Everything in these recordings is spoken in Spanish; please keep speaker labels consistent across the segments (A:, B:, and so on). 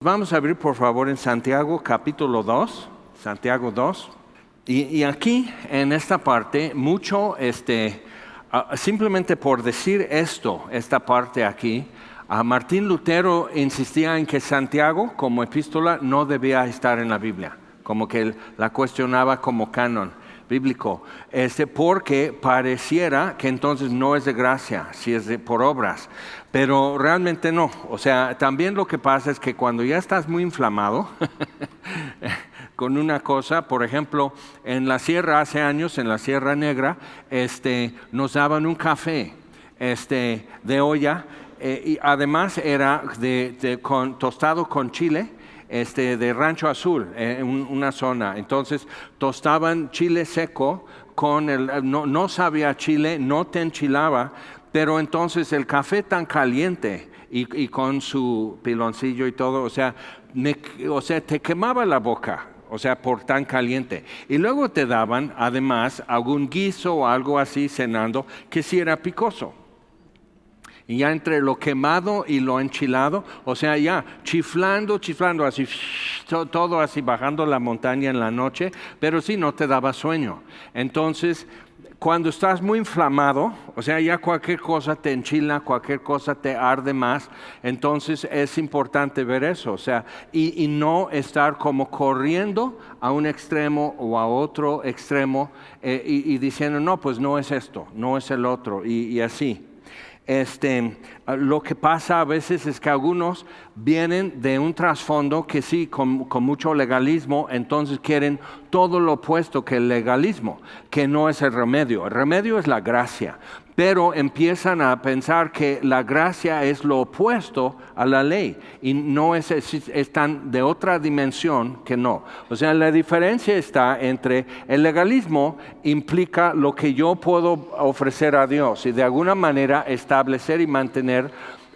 A: Vamos a abrir por favor en Santiago capítulo 2, Santiago 2. Y aquí en esta parte, simplemente por decir esta parte aquí, Martín Lutero insistía en que Santiago como epístola no debía estar en la Biblia, como que él la cuestionaba como canon bíblico, porque pareciera que entonces no es de gracia, si es por obras, pero realmente no. O sea, también lo que pasa es que cuando ya estás muy inflamado con una cosa, por ejemplo, en la sierra hace años, en la Sierra Negra, nos daban un café de olla, y además era tostado con chile, de Rancho Azul, una zona. Entonces tostaban chile seco no sabía chile, no te enchilaba, pero entonces el café tan caliente y con su piloncillo y todo, o sea, te quemaba la boca. O sea, por tan caliente. Y luego te daban, además, algún guiso o algo así cenando, que sí era picoso. Y ya entre lo quemado y lo enchilado, o sea, ya chiflando, así, todo así bajando la montaña en la noche, pero sí no te daba sueño. Entonces, cuando estás muy inflamado, o sea, ya cualquier cosa te enchila, cualquier cosa te arde más, entonces es importante ver eso, o sea, y no estar como corriendo a un extremo o a otro extremo y diciendo, no, pues no es esto, no es el otro, y así. Lo que pasa a veces es que algunos vienen de un trasfondo que sí, con mucho legalismo, entonces quieren todo lo opuesto que el legalismo, que no es el remedio. El remedio es la gracia, pero empiezan a pensar que la gracia es lo opuesto a la ley y no están de otra dimensión que no. O sea, la diferencia está entre el legalismo implica lo que yo puedo ofrecer a Dios y de alguna manera establecer y mantener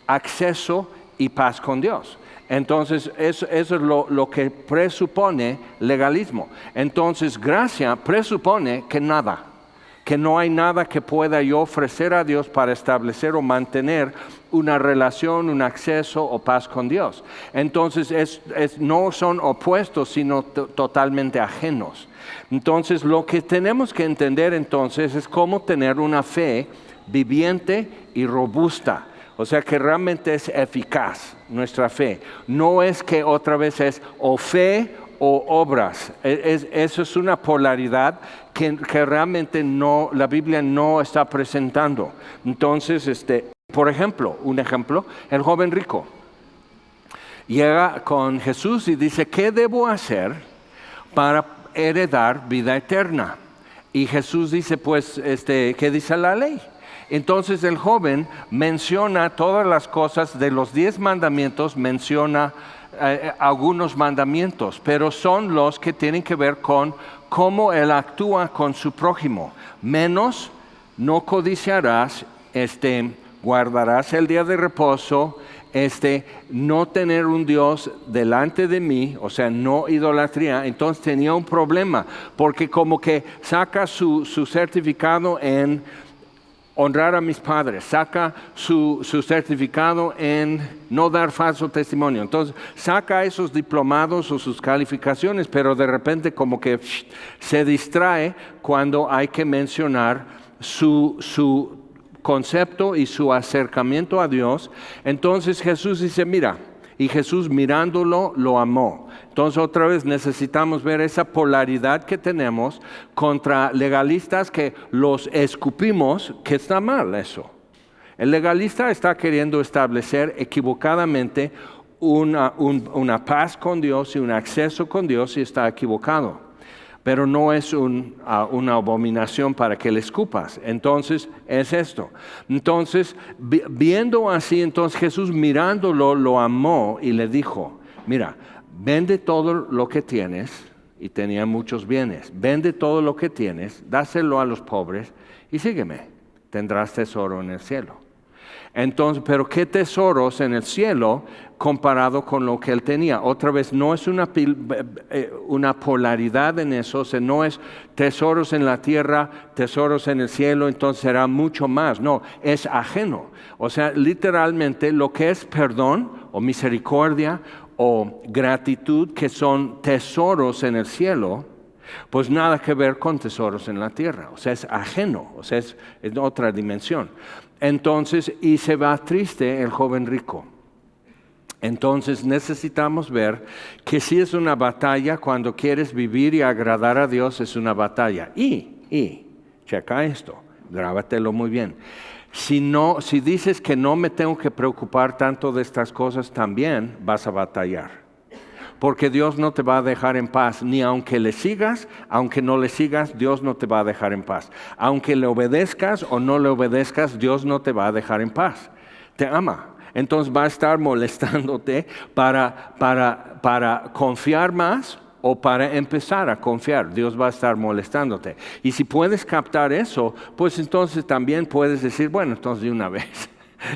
A: acceso y paz con Dios. Entonces, eso es lo que presupone legalismo. Entonces, gracia presupone que no hay nada que pueda yo ofrecer a Dios para establecer o mantener una relación, un acceso o paz con Dios. Entonces, no son opuestos, sino totalmente ajenos. Entonces, lo que tenemos que entender entonces es cómo tener una fe viviente y robusta. O sea, que realmente es eficaz nuestra fe. No es que otra vez es o fe o obras. Eso es una polaridad que realmente no, la Biblia no está presentando. Entonces, por ejemplo, el joven rico llega con Jesús y dice, ¿qué debo hacer para heredar vida eterna? Y Jesús dice, pues, ¿qué dice la ley? Entonces el joven menciona todas las cosas de los 10 mandamientos, menciona algunos mandamientos, pero son los que tienen que ver con cómo él actúa con su prójimo. Menos, no codiciarás, guardarás el día de reposo, no tener un Dios delante de mí, o sea, no idolatría. Entonces tenía un problema, porque como que saca su certificado en honrar a mis padres, saca su certificado en no dar falso testimonio. Entonces saca esos diplomados o sus calificaciones, pero de repente como que se distrae cuando hay que mencionar su concepto y su acercamiento a Dios. Entonces Jesús dice, mira, y Jesús mirándolo lo amó. Entonces otra vez necesitamos ver esa polaridad que tenemos contra legalistas que los escupimos, que está mal eso. El legalista está queriendo establecer equivocadamente una paz con Dios y un acceso con Dios y está equivocado. Pero no es una abominación para que le escupas. Entonces es esto. Entonces, viendo así, entonces Jesús mirándolo lo amó y le dijo, mira, vende todo lo que tienes, y tenía muchos bienes, vende todo lo que tienes, dáselo a los pobres y sígueme, tendrás tesoro en el cielo. Entonces, pero ¿qué tesoros en el cielo comparado con lo que él tenía? Otra vez, no es una polaridad en eso, o sea, no es tesoros en la tierra, tesoros en el cielo, entonces será mucho más. No, es ajeno. O sea, literalmente lo que es perdón o misericordia o gratitud, que son tesoros en el cielo, pues nada que ver con tesoros en la tierra. O sea, es ajeno, o sea, es otra dimensión. Entonces, y se va triste el joven rico. Entonces necesitamos ver que si es una batalla, cuando quieres vivir y agradar a Dios, es una batalla. Y checa esto, grábatelo muy bien. Si dices que no me tengo que preocupar tanto de estas cosas, también vas a batallar. Porque Dios no te va a dejar en paz, ni aunque le sigas, aunque no le sigas, Dios no te va a dejar en paz. Aunque le obedezcas o no le obedezcas, Dios no te va a dejar en paz. Te ama. Entonces va a estar molestándote para confiar más o para empezar a confiar. Dios va a estar molestándote. Y si puedes captar eso, pues entonces también puedes decir, bueno, entonces de una vez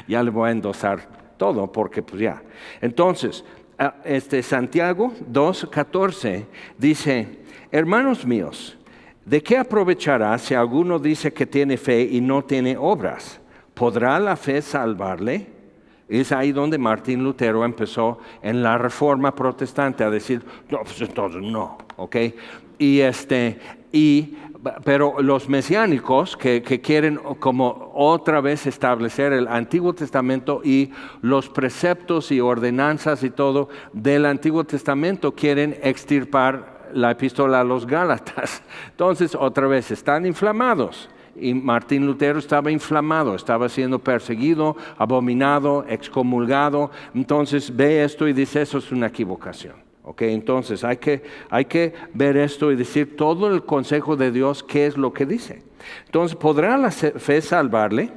A: ya le voy a endosar todo, porque pues ya. Entonces, Santiago 2:14 dice, hermanos míos, ¿de qué aprovechará si alguno dice que tiene fe y no tiene obras? ¿Podrá la fe salvarle? Es ahí donde Martín Lutero empezó en la Reforma Protestante a decir, no, pues entonces no, ¿ok? Pero los mesiánicos que quieren como otra vez establecer el Antiguo Testamento y los preceptos y ordenanzas y todo del Antiguo Testamento, quieren extirpar la epístola a los Gálatas. Entonces, otra vez, están inflamados. Y Martín Lutero estaba inflamado, estaba siendo perseguido, abominado, excomulgado. Entonces ve esto y dice, eso es una equivocación. Okay, entonces hay que ver esto y decir todo el consejo de Dios, qué es lo que dice. Entonces, ¿podrá la fe salvarle?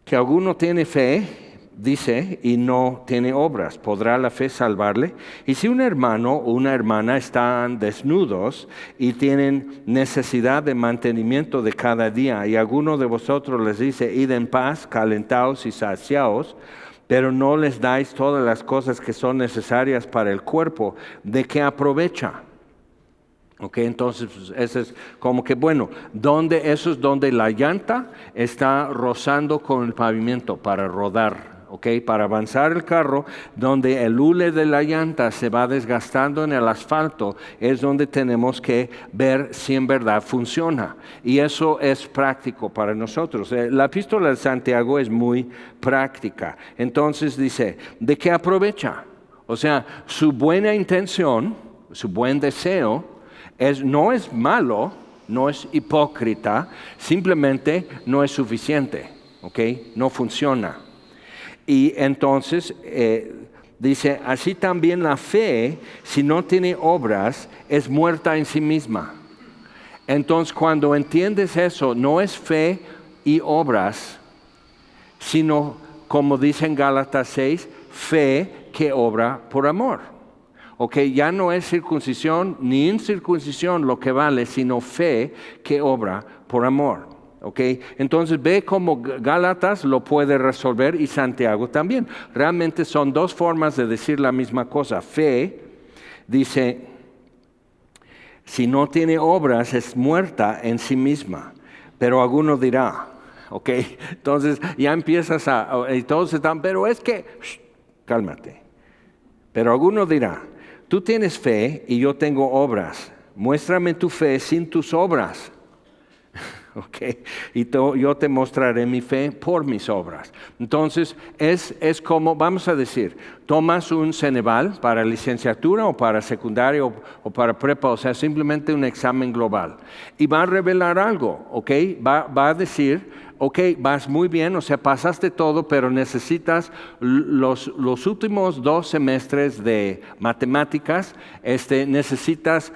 A: Que alguno tiene fe, dice, y no tiene obras. ¿Podrá la fe salvarle? Y si un hermano o una hermana están desnudos y tienen necesidad de mantenimiento de cada día, y alguno de vosotros les dice, id en paz, calentaos y saciaos, pero no les dais todas las cosas que son necesarias para el cuerpo, ¿de qué aprovecha? Ok, entonces eso es como que bueno, eso es donde la llanta está rozando con el pavimento para rodar. Okay, para avanzar el carro, donde el hule de la llanta se va desgastando en el asfalto, es donde tenemos que ver si en verdad funciona. Y eso es práctico para nosotros. La epístola de Santiago es muy práctica. Entonces dice, ¿de qué aprovecha? O sea, su buena intención, su buen deseo, no es malo, no es hipócrita, simplemente no es suficiente. Okay, no funciona. Y entonces dice, así también la fe, si no tiene obras, es muerta en sí misma. Entonces, cuando entiendes eso, no es fe y obras, sino, como dice en Gálatas 6, fe que obra por amor. Ok, ya no es circuncisión ni incircuncisión lo que vale, sino fe que obra por amor. Okay. Entonces ve cómo Gálatas lo puede resolver y Santiago también. Realmente son dos formas de decir la misma cosa. Fe, dice, si no tiene obras es muerta en sí misma, pero alguno dirá, ok, entonces ya empiezas y todos están, pero es que, cálmate, pero alguno dirá, tú tienes fe y yo tengo obras, muéstrame tu fe sin tus obras. Okay. Y yo te mostraré mi fe por mis obras. Entonces es como, vamos a decir, tomas un Ceneval para licenciatura o para secundaria o para prepa, o sea, simplemente un examen global. Y va a revelar algo, ¿ok? Va a decir, ok, vas muy bien, o sea, pasaste todo, pero necesitas los últimos 2 semestres de matemáticas, necesitas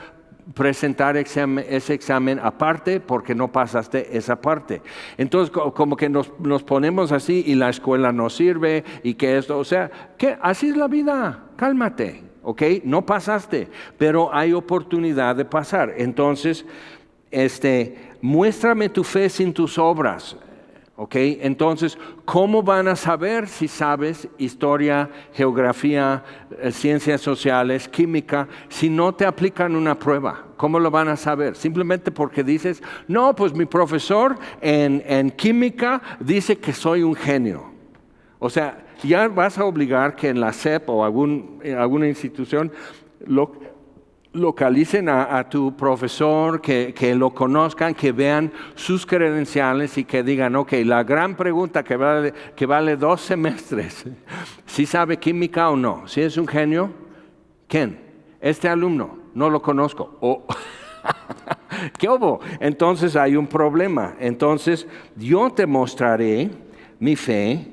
A: presentar ese examen aparte porque no pasaste esa parte. Entonces como que nos ponemos así y la escuela no sirve y que esto, o sea, que así es la vida, cálmate, ¿ok? No pasaste, pero hay oportunidad de pasar. Entonces, muéstrame tu fe sin tus obras. ¿Ok? Entonces, ¿cómo van a saber si sabes historia, geografía, ciencias sociales, química, si no te aplican una prueba? ¿Cómo lo van a saber? Simplemente porque dices, no, pues mi profesor en química dice que soy un genio. O sea, ya vas a obligar que en la SEP o alguna institución localicen a tu profesor, que lo conozcan, que vean sus credenciales y que digan, ok, la gran pregunta que vale 2 semestres, ¿sí sabe química o no? ¿Sí es un genio? ¿Quién? Este alumno, no lo conozco. ¿Qué hubo? Entonces hay un problema. Entonces yo te mostraré mi fe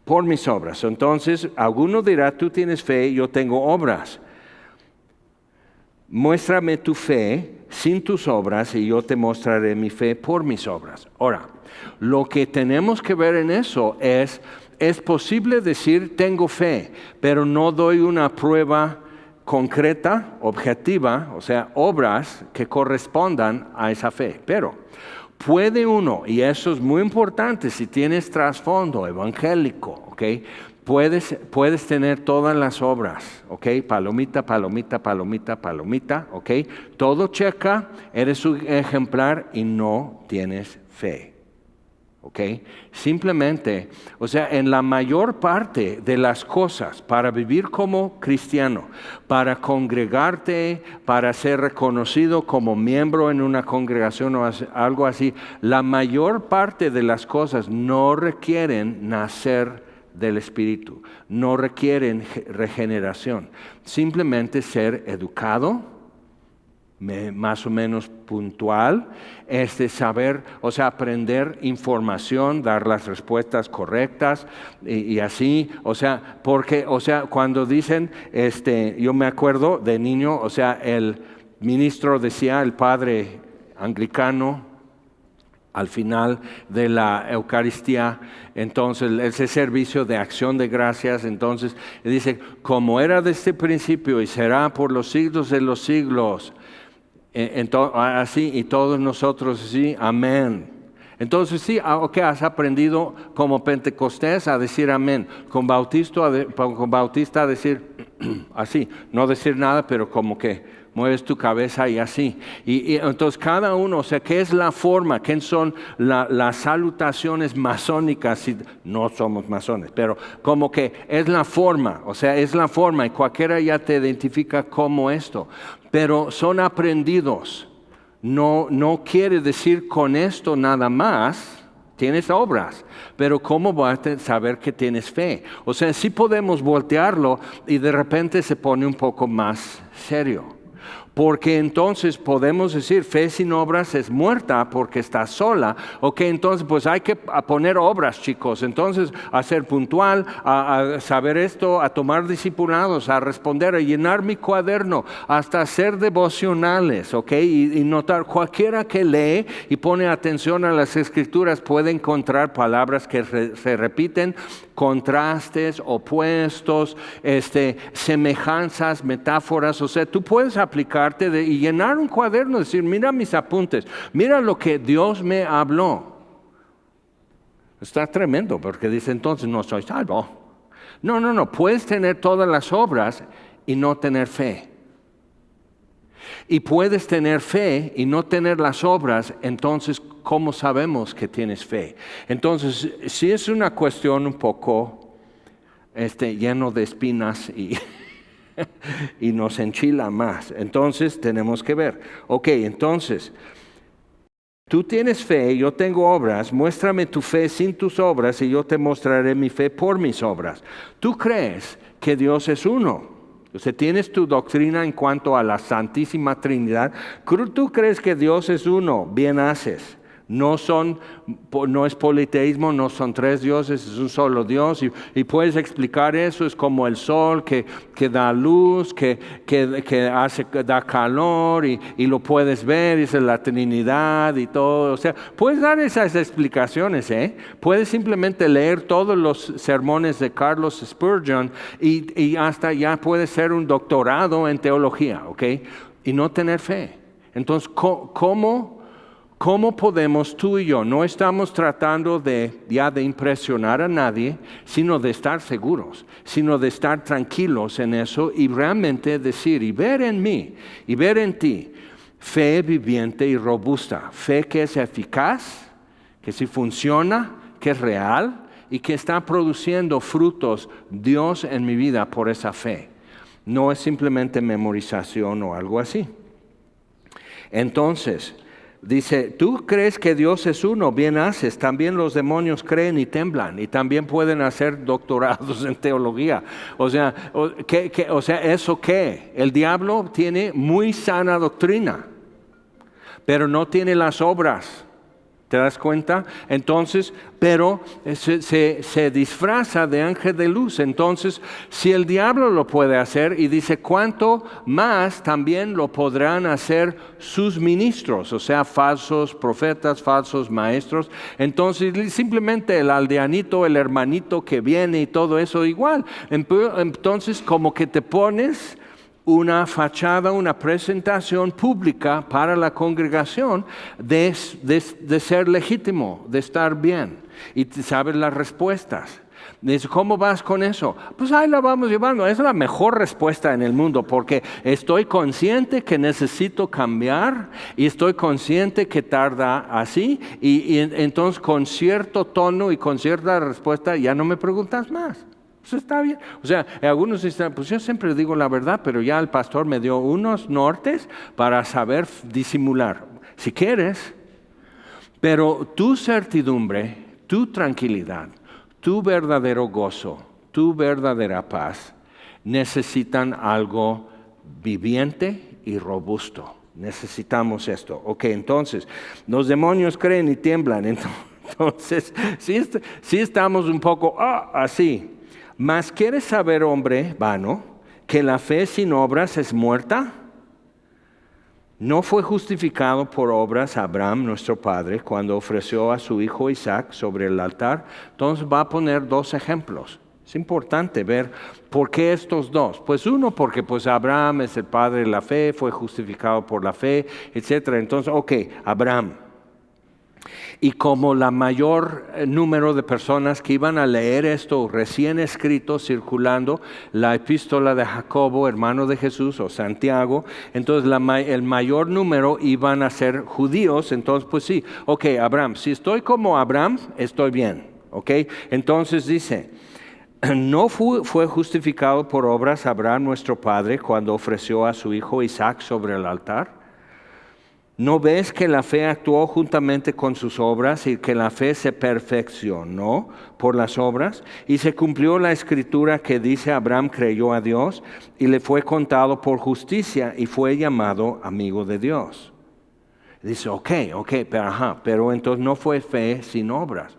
A: por mis obras. Entonces alguno dirá, tú tienes fe, yo tengo obras. Muéstrame tu fe sin tus obras y yo te mostraré mi fe por mis obras. Ahora, lo que tenemos que ver en eso es posible decir tengo fe, pero no doy una prueba concreta, objetiva, o sea, obras que correspondan a esa fe. Pero puede uno, y eso es muy importante si tienes trasfondo evangélico, ¿ok? Puedes tener todas las obras, ¿ok? Palomita, palomita, palomita, palomita, ¿ok? Todo checa, eres un ejemplar y no tienes fe, ¿ok? Simplemente, o sea, en la mayor parte de las cosas, para vivir como cristiano, para congregarte, para ser reconocido como miembro en una congregación o algo así, la mayor parte de las cosas no requieren nacer del Espíritu, no requieren regeneración, simplemente ser educado, más o menos puntual, saber, o sea, aprender información, dar las respuestas correctas y así, o sea, porque, o sea, cuando dicen, yo me acuerdo de niño, o sea, el ministro decía, el padre anglicano, al final de la Eucaristía, entonces ese servicio de acción de gracias, entonces dice, como era desde el principio y será por los siglos de los siglos, así y todos nosotros sí, amén. Entonces sí, ok, has aprendido como Pentecostés a decir amén, con Bautista a decir así, no decir nada, pero como que mueves tu cabeza y así. Y entonces cada uno, o sea, ¿qué es la forma? ¿Qué son las salutaciones masónicas? No somos masones, pero como que es la forma, o sea, es la forma y cualquiera ya te identifica como esto. Pero son aprendidos. No quiere decir con esto nada más. Tienes obras, pero ¿cómo vas a saber que tienes fe? O sea, sí podemos voltearlo y de repente se pone un poco más serio. Porque entonces podemos decir, fe sin obras es muerta porque está sola. Ok, entonces pues hay que poner obras, chicos. Entonces a ser puntual, a saber esto, a tomar discipulados, a responder, a llenar mi cuaderno, hasta hacer devocionales, ok. Y notar, cualquiera que lee y pone atención a las escrituras puede encontrar palabras que se repiten, contrastes, opuestos, semejanzas, metáforas. O sea, tú puedes aplicarte y llenar un cuaderno, decir, mira mis apuntes, mira lo que Dios me habló. Está tremendo, porque dice, entonces no soy salvo. No, puedes tener todas las obras y no tener fe. Y puedes tener fe y no tener las obras, entonces, ¿cómo sabemos que tienes fe? Entonces, si es una cuestión un poco lleno de espinas y nos enchila más. Entonces tenemos que ver. Ok, entonces, tú tienes fe, yo tengo obras, muéstrame tu fe sin tus obras y yo te mostraré mi fe por mis obras. ¿Tú crees que Dios es uno? O sea, tienes tu doctrina en cuanto a la Santísima Trinidad. ¿Tú crees que Dios es uno? Bien haces. No es politeísmo, no son 3 dioses, es un solo Dios. Y puedes explicar eso, es como el sol que da luz, que da calor y lo puedes ver, es la Trinidad y todo. O sea, puedes dar esas explicaciones, Puedes simplemente leer todos los sermones de Carlos Spurgeon y hasta ya puedes ser un doctorado en teología, ¿ok? Y no tener fe. Entonces, ¿Cómo podemos tú y yo? No estamos tratando de impresionar a nadie, sino de estar seguros, sino de estar tranquilos en eso y realmente decir y ver en mí y ver en ti fe viviente y robusta, fe que es eficaz, que sí funciona, que es real y que está produciendo frutos Dios en mi vida por esa fe. No es simplemente memorización o algo así. Entonces, dice, ¿tú crees que Dios es uno? Bien haces. También los demonios creen y temblan y también pueden hacer doctorados en teología. O sea, ¿eso qué? El diablo tiene muy sana doctrina, pero no tiene las obras. ¿Te das cuenta? Entonces, pero se disfraza de ángel de luz. Entonces, si el diablo lo puede hacer, y dice, ¿cuánto más también lo podrán hacer sus ministros? O sea, falsos profetas, falsos maestros. Entonces, simplemente el aldeanito, el hermanito que viene y todo eso igual. Entonces, como que te pones una fachada, una presentación pública para la congregación de ser legítimo, de estar bien. Y sabes las respuestas. Dice, ¿cómo vas con eso? Pues ahí la vamos llevando. Es la mejor respuesta en el mundo porque estoy consciente que necesito cambiar y estoy consciente que tarda así. Y entonces con cierto tono y con cierta respuesta ya no me preguntas más. Pues está bien. O sea, algunos dicen, pues yo siempre digo la verdad, pero ya el pastor me dio unos nortes para saber disimular. Si quieres, pero tu certidumbre, tu tranquilidad, tu verdadero gozo, tu verdadera paz, necesitan algo viviente y robusto. Necesitamos esto. Ok, entonces, los demonios creen y tiemblan. Entonces, sí estamos un poco así. Mas ¿quieres saber, hombre vano, que la fe sin obras es muerta? ¿No fue justificado por obras Abraham, nuestro padre, cuando ofreció a su hijo Isaac sobre el altar? Entonces va a poner dos ejemplos. Es importante ver por qué estos dos. Pues uno, porque pues Abraham es el padre de la fe, fue justificado por la fe, etc. Entonces, Abraham. Y como la mayor número de personas que iban a leer esto recién escrito, circulando, la epístola de Jacobo, hermano de Jesús, o Santiago, entonces el mayor número iban a ser judíos. Entonces, pues sí, Abraham, si estoy como Abraham, estoy bien. Entonces dice, ¿no fue justificado por obras Abraham nuestro padre cuando ofreció a su hijo Isaac sobre el altar? ¿No ves que la fe actuó juntamente con sus obras y que la fe se perfeccionó por las obras? Y se cumplió la escritura que dice, Abraham creyó a Dios y le fue contado por justicia y fue llamado amigo de Dios. Dice, pero entonces no fue fe sin obras.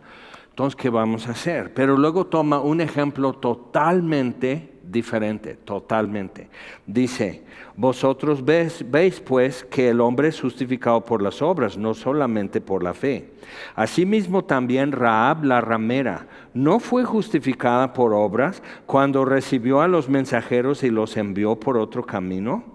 A: Entonces, ¿qué vamos a hacer? Pero luego toma un ejemplo totalmente diferente, totalmente. Dice, vosotros veis pues que el hombre es justificado por las obras, no solamente por la fe. Asimismo también Rahab la ramera no fue justificada por obras cuando recibió a los mensajeros y los envió por otro camino.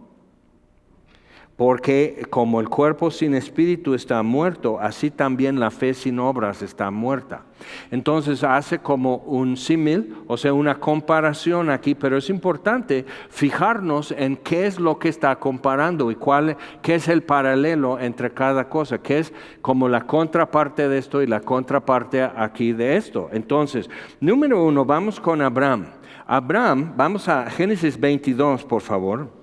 A: Porque como el cuerpo sin espíritu está muerto, así también la fe sin obras está muerta. Entonces hace como un símil, o sea, una comparación aquí, pero es importante fijarnos en qué es lo que está comparando y qué es el paralelo entre cada cosa, qué es como la contraparte de esto y la contraparte aquí de esto. Entonces, número 1, vamos con Abraham. Abraham, vamos a Génesis 22, por favor.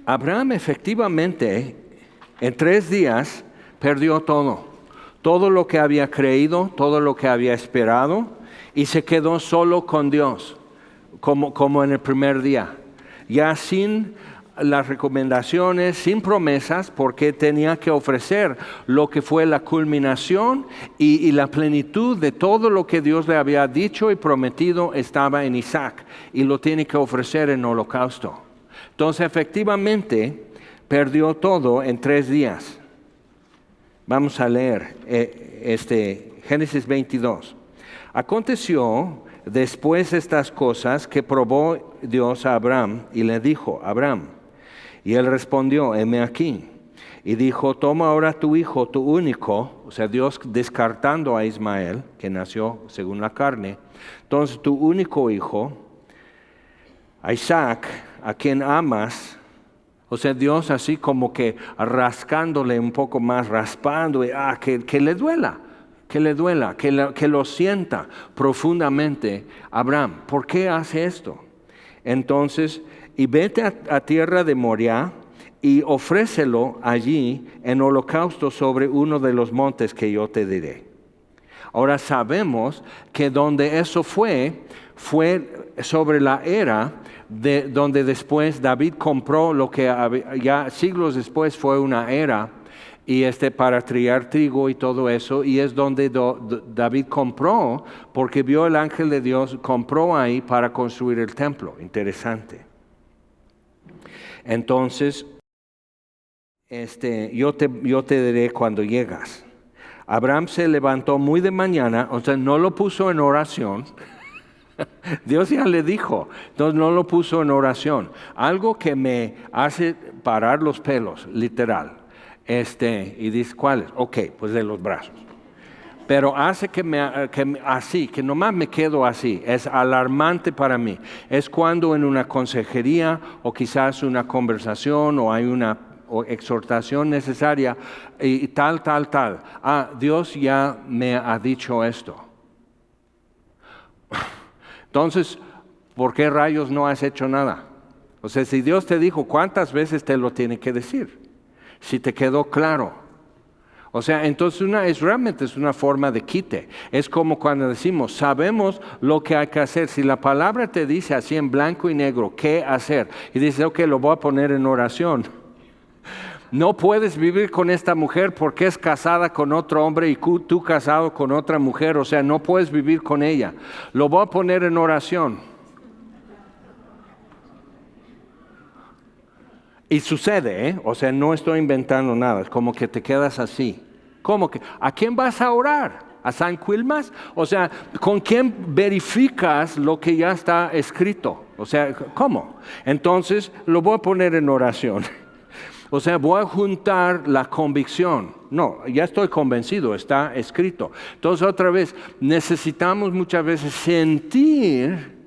A: Abraham efectivamente en 3 días perdió todo lo que había creído, todo lo que había esperado, y se quedó solo con Dios, como en el primer día, ya sin las recomendaciones, sin promesas, porque tenía que ofrecer lo que fue la culminación y la plenitud de todo lo que Dios le había dicho y prometido estaba en Isaac, y lo tiene que ofrecer en holocausto. Entonces, efectivamente, perdió todo en 3 días. Vamos a leer Génesis 22. Aconteció después de estas cosas que probó Dios a Abraham y le dijo, Abraham, y él respondió, heme aquí. Y dijo, toma ahora tu hijo, tu único, o sea, Dios descartando a Ismael, que nació según la carne. Entonces, tu único hijo, a Isaac, a quien amas, o sea, Dios así como que rascándole un poco más, raspando, que le duela, que le duela, que lo sienta profundamente Abraham. ¿Por qué hace esto? Entonces, y vete a tierra de Moriah y ofrécelo allí en holocausto sobre uno de los montes que yo te diré. Ahora sabemos que donde eso fue sobre la era de donde después David compró lo que ya siglos después fue una era y para trillar trigo y todo eso, y es donde David compró, porque vio el ángel de Dios, compró ahí para construir el templo. Interesante. Entonces, yo te diré cuando llegas. Abraham se levantó muy de mañana, o sea, no lo puso en oración. Dios ya le dijo, entonces no lo puso en oración. Algo que me hace parar los pelos, literal. Y dice, ¿cuáles? Ok, pues de los brazos. Pero hace que nomás me quedo así. Es alarmante para mí. Es cuando en una consejería o quizás una conversación o hay una exhortación necesaria y tal. Dios ya me ha dicho esto. Entonces, ¿por qué rayos no has hecho nada? O sea, si Dios te dijo, ¿cuántas veces te lo tiene que decir? Si te quedó claro. O sea, entonces realmente es una forma de quite. Es como cuando decimos, sabemos lo que hay que hacer. Si la palabra te dice así en blanco y negro, ¿qué hacer? Y dices, ok, lo voy a poner en oración. No puedes vivir con esta mujer porque es casada con otro hombre y tú casado con otra mujer. O sea, no puedes vivir con ella. Lo voy a poner en oración. Y sucede, ¿eh? O sea, no estoy inventando nada, es como que te quedas así. ¿Cómo que? ¿A quién vas a orar? ¿A San Quilmas? O sea, ¿con quién verificas lo que ya está escrito? O sea, ¿cómo? Entonces, lo voy a poner en oración. O sea, voy a juntar la convicción. No, ya estoy convencido, está escrito. Entonces, otra vez, necesitamos muchas veces sentir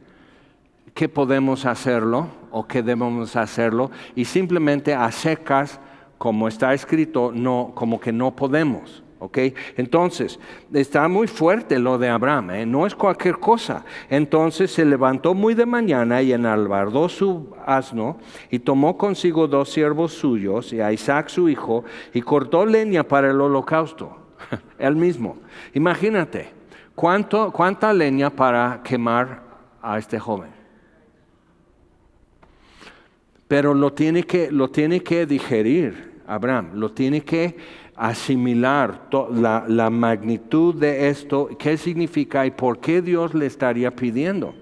A: que podemos hacerlo o que debemos hacerlo y simplemente a secas, como está escrito, no, como que no podemos. ¿Okay? Entonces, está muy fuerte lo de Abraham, no es cualquier cosa. Entonces se levantó muy de mañana y enalbardó su asno y tomó consigo 2 siervos suyos y a Isaac su hijo y cortó leña para el holocausto, él mismo. Imagínate, ¿cuánta leña para quemar a este joven? Pero lo tiene que digerir Abraham, lo tiene que asimilar la magnitud de esto, qué significa y por qué Dios le estaría pidiendo.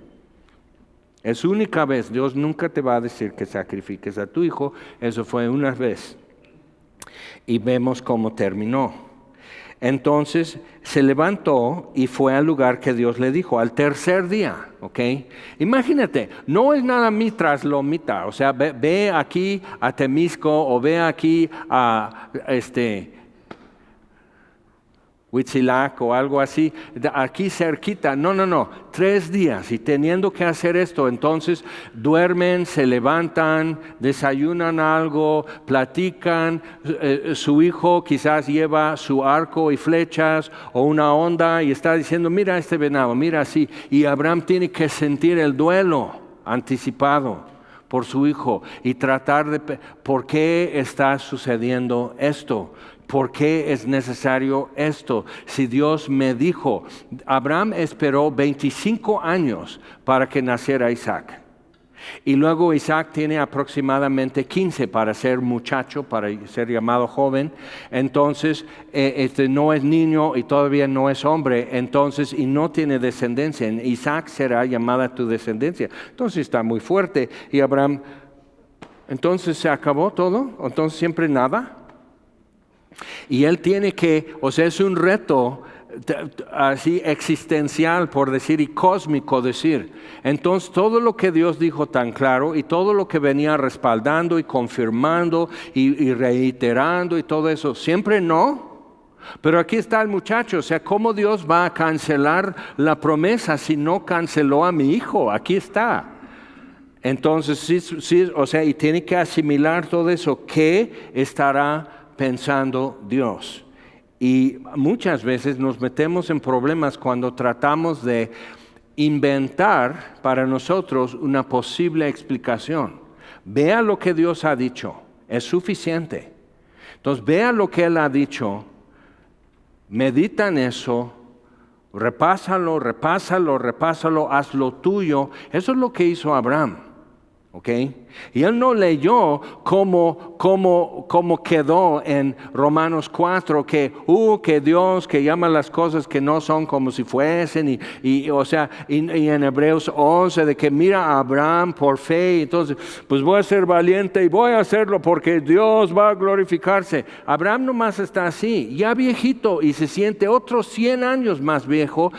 A: Es única vez, Dios nunca te va a decir que sacrifiques a tu hijo, eso fue una vez. Y vemos cómo terminó. Entonces se levantó y fue al lugar que Dios le dijo, al tercer día, ¿ok? Imagínate, no es nada mitras lo mita, o sea, ve aquí a Temisco o ve aquí a Huitzilac o algo así, aquí cerquita, no, 3 días y teniendo que hacer esto, entonces duermen, se levantan, desayunan algo, platican, su hijo quizás lleva su arco y flechas o una onda y está diciendo, mira este venado, mira así, y Abraham tiene que sentir el duelo anticipado por su hijo y tratar de, ¿por qué está sucediendo esto? ¿Por qué es necesario esto? Si Dios me dijo, Abraham esperó 25 años para que naciera Isaac. Y luego Isaac tiene aproximadamente 15 para ser muchacho, para ser llamado joven. Entonces, no es niño y todavía no es hombre. Entonces, y no tiene descendencia. En Isaac será llamada tu descendencia. Entonces está muy fuerte. Y Abraham, entonces se acabó todo. Entonces siempre nada. Y él tiene que, o sea, es un reto así existencial, por decir, y cósmico decir. Entonces, todo lo que Dios dijo tan claro y todo lo que venía respaldando y confirmando y reiterando y todo eso, siempre no. Pero aquí está el muchacho, o sea, ¿cómo Dios va a cancelar la promesa si no canceló a mi hijo? Aquí está. Entonces, sí, o sea, y tiene que asimilar todo eso. ¿Qué estará pensando Dios? Y muchas veces nos metemos en problemas cuando tratamos de inventar para nosotros una posible explicación. Vea lo que Dios ha dicho, es suficiente. Entonces vea lo que Él ha dicho, medita en eso, repásalo, hazlo tuyo. Eso es lo que hizo Abraham. ¿Ok? Y él no leyó cómo quedó en Romanos 4, que Dios que llama las cosas que no son como si fuesen, y en Hebreos 11, de que mira a Abraham por fe, entonces pues voy a ser valiente y voy a hacerlo porque Dios va a glorificarse. Abraham nomás está así, ya viejito, y se siente otros 100 años más viejo,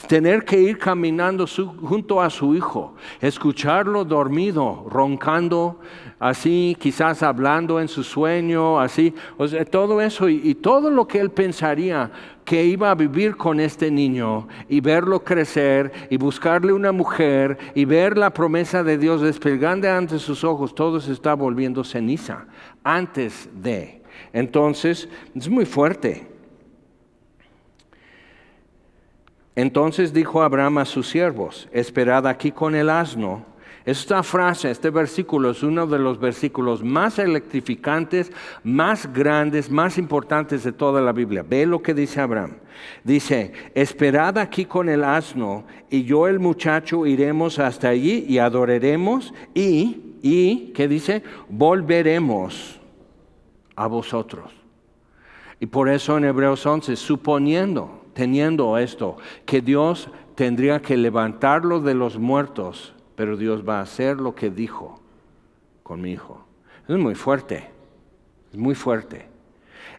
A: tener que ir caminando junto a su hijo, escucharlo dormido, roncando, así, quizás hablando en su sueño, así, o sea, todo eso y todo lo que él pensaría que iba a vivir con este niño y verlo crecer y buscarle una mujer y ver la promesa de Dios desplegando ante sus ojos, todo se está volviendo ceniza antes de. Entonces, es muy fuerte. Entonces dijo Abraham a sus siervos: esperad aquí con el asno. Esta frase, este versículo es uno de los versículos más electrificantes, más grandes, más importantes de toda la Biblia. Ve lo que dice Abraham. Dice: esperad aquí con el asno, y yo el muchacho iremos hasta allí y adoraremos y ¿qué dice? Volveremos a vosotros. Y por eso en Hebreos 11, teniendo esto, que Dios tendría que levantarlo de los muertos, pero Dios va a hacer lo que dijo con mi hijo. Es muy fuerte, es muy fuerte.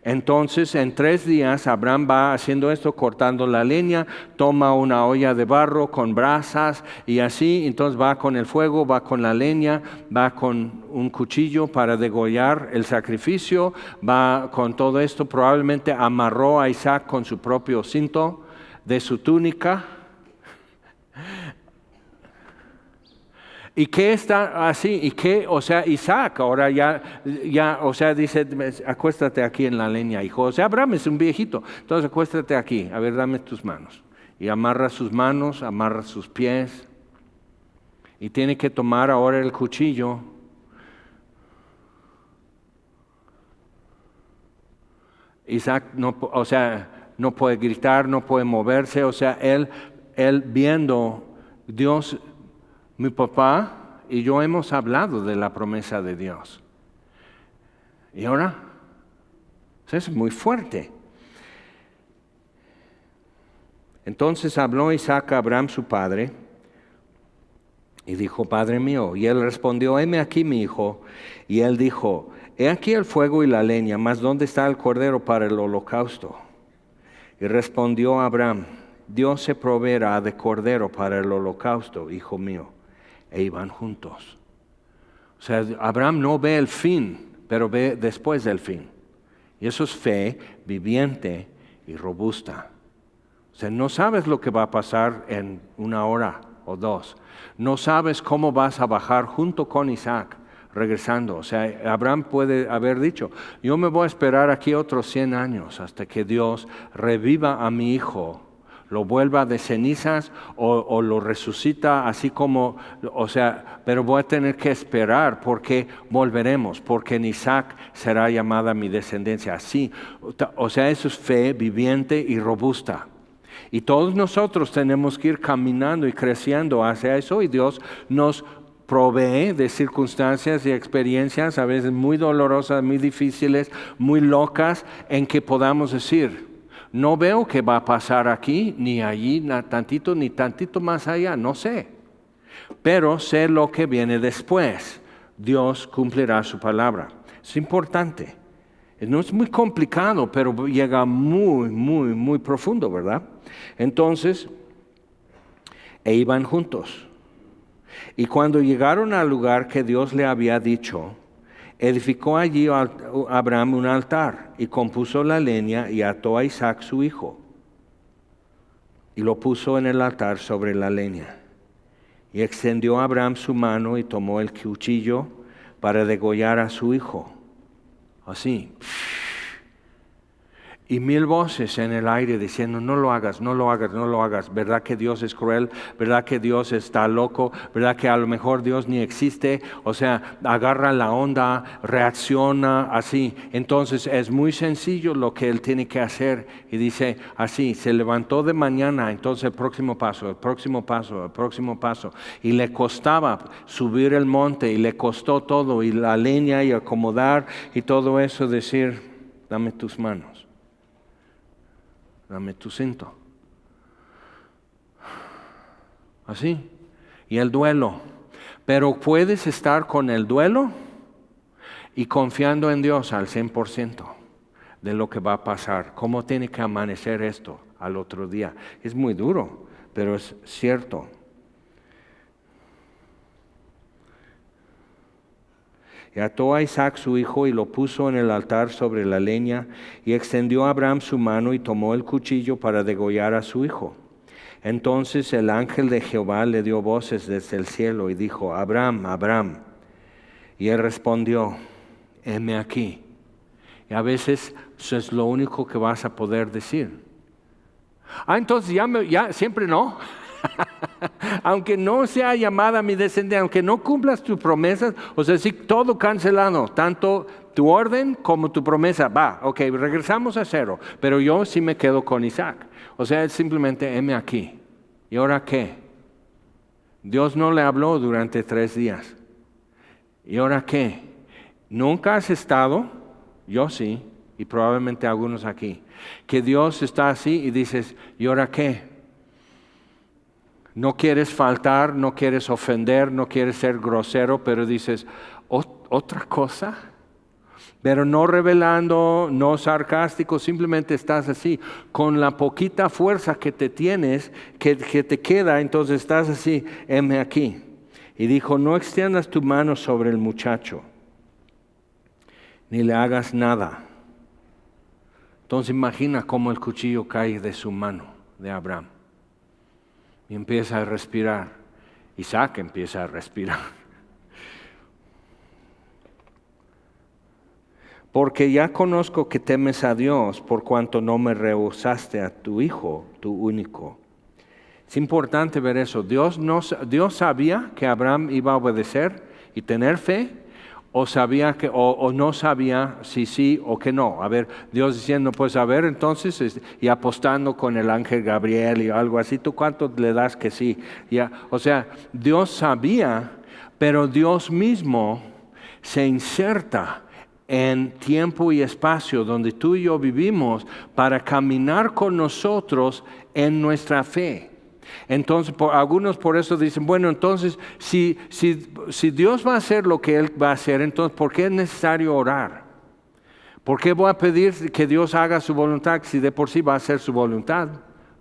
A: Entonces, en 3 días, Abraham va haciendo esto, cortando la leña, toma una olla de barro con brasas y así, entonces va con el fuego, va con la leña, va con un cuchillo para degollar el sacrificio, va con todo esto, probablemente amarró a Isaac con su propio cinto de su túnica. ¿Y qué está así? ¿Y qué? O sea, Isaac ahora ya, o sea, dice: acuéstate aquí en la leña, hijo. O sea, Abraham es un viejito. Entonces, acuéstate aquí. A ver, dame tus manos. Y amarra sus manos, amarra sus pies. Y tiene que tomar ahora el cuchillo. Isaac no puede gritar, no puede moverse. O sea, él viendo Dios. Mi papá y yo hemos hablado de la promesa de Dios. Y ahora, es muy fuerte. Entonces habló Isaac a Abraham su padre y dijo: Padre mío. Y él respondió: heme aquí, mi hijo. Y él dijo: he aquí el fuego y la leña, mas ¿dónde está el cordero para el holocausto? Y respondió Abraham: Dios se proveerá de cordero para el holocausto, hijo mío. E iban juntos. O sea, Abraham no ve el fin, pero ve después del fin. Y eso es fe viviente y robusta. O sea, no sabes lo que va a pasar en 1 hora o 2. No sabes cómo vas a bajar junto con Isaac regresando. O sea, Abraham puede haber dicho: yo me voy a esperar aquí otros 100 años hasta que Dios reviva a mi hijo, lo vuelva de cenizas o lo resucita así como, o sea, pero voy a tener que esperar porque volveremos, porque en Isaac será llamada mi descendencia. Así, o sea, eso es fe viviente y robusta. Y todos nosotros tenemos que ir caminando y creciendo hacia eso, y Dios nos provee de circunstancias y experiencias a veces muy dolorosas, muy difíciles, muy locas, en que podamos decir: no veo qué va a pasar aquí, ni allí, ni tantito más allá, no sé. Pero sé lo que viene después. Dios cumplirá su palabra. Es importante. No es muy complicado, pero llega muy, muy, muy profundo, ¿verdad? Entonces, iban juntos. Y cuando llegaron al lugar que Dios le había dicho, edificó allí Abraham un altar y compuso la leña y ató a Isaac su hijo y lo puso en el altar sobre la leña. Y extendió Abraham su mano y tomó el cuchillo para degollar a su hijo. Así. Y 1000 voces en el aire diciendo, no lo hagas, no lo hagas, no lo hagas. ¿Verdad que Dios es cruel? ¿Verdad que Dios está loco? ¿Verdad que a lo mejor Dios ni existe? O sea, agarra la onda, reacciona así. Entonces es muy sencillo lo que él tiene que hacer. Y dice así, se levantó de mañana, entonces el próximo paso, el próximo paso, el próximo paso. Y le costaba subir el monte y le costó todo, y la leña y acomodar y todo eso, decir, dame tus manos. Dame tu cinto. Así. Y el duelo. Pero puedes estar con el duelo y confiando en Dios al 100% de lo que va a pasar. ¿Cómo tiene que amanecer esto al otro día? Es muy duro, pero es cierto. Y ató a Isaac su hijo y lo puso en el altar sobre la leña, y extendió a Abraham su mano y tomó el cuchillo para degollar a su hijo. Entonces el ángel de Jehová le dio voces desde el cielo y dijo, Abraham, Abraham. Y él respondió, heme aquí. Y a veces eso es lo único que vas a poder decir. Entonces ya siempre no. Aunque no sea llamada mi descendencia, aunque no cumplas tus promesas, o sea, sí, todo cancelado, tanto tu orden como tu promesa, ok, regresamos a cero, pero yo sí me quedo con Isaac. O sea, es simplemente, heme aquí. ¿Y ahora qué? Dios no le habló durante 3 días. ¿Y ahora qué? ¿Nunca has estado? Yo sí, y probablemente algunos aquí, que Dios está así y dices, ¿y ahora qué? No quieres faltar, no quieres ofender, no quieres ser grosero, pero dices, ¿otra cosa? Pero no revelando, no sarcástico, simplemente estás así, con la poquita fuerza que te tienes, que te queda, entonces estás así, heme aquí. Y dijo, no extiendas tu mano sobre el muchacho, ni le hagas nada. Entonces imagina cómo el cuchillo cae de su mano, de Abraham. Y empieza a respirar. Isaac empieza a respirar. Porque ya conozco que temes a Dios por cuanto no me rehusaste a tu hijo, tu único. Es importante ver eso. Dios sabía que Abraham iba a obedecer y tener fe, o sabía que, o no sabía si sí o que no. A ver, Dios diciendo, pues a ver, entonces, y apostando con el ángel Gabriel y algo así, ¿tú cuánto le das que sí? O sea, Dios sabía, pero Dios mismo se inserta en tiempo y espacio donde tú y yo vivimos para caminar con nosotros en nuestra fe. Entonces, algunos por eso dicen, bueno, entonces, si Dios va a hacer lo que Él va a hacer, entonces, ¿por qué es necesario orar? ¿Por qué voy a pedir que Dios haga su voluntad si de por sí va a hacer su voluntad?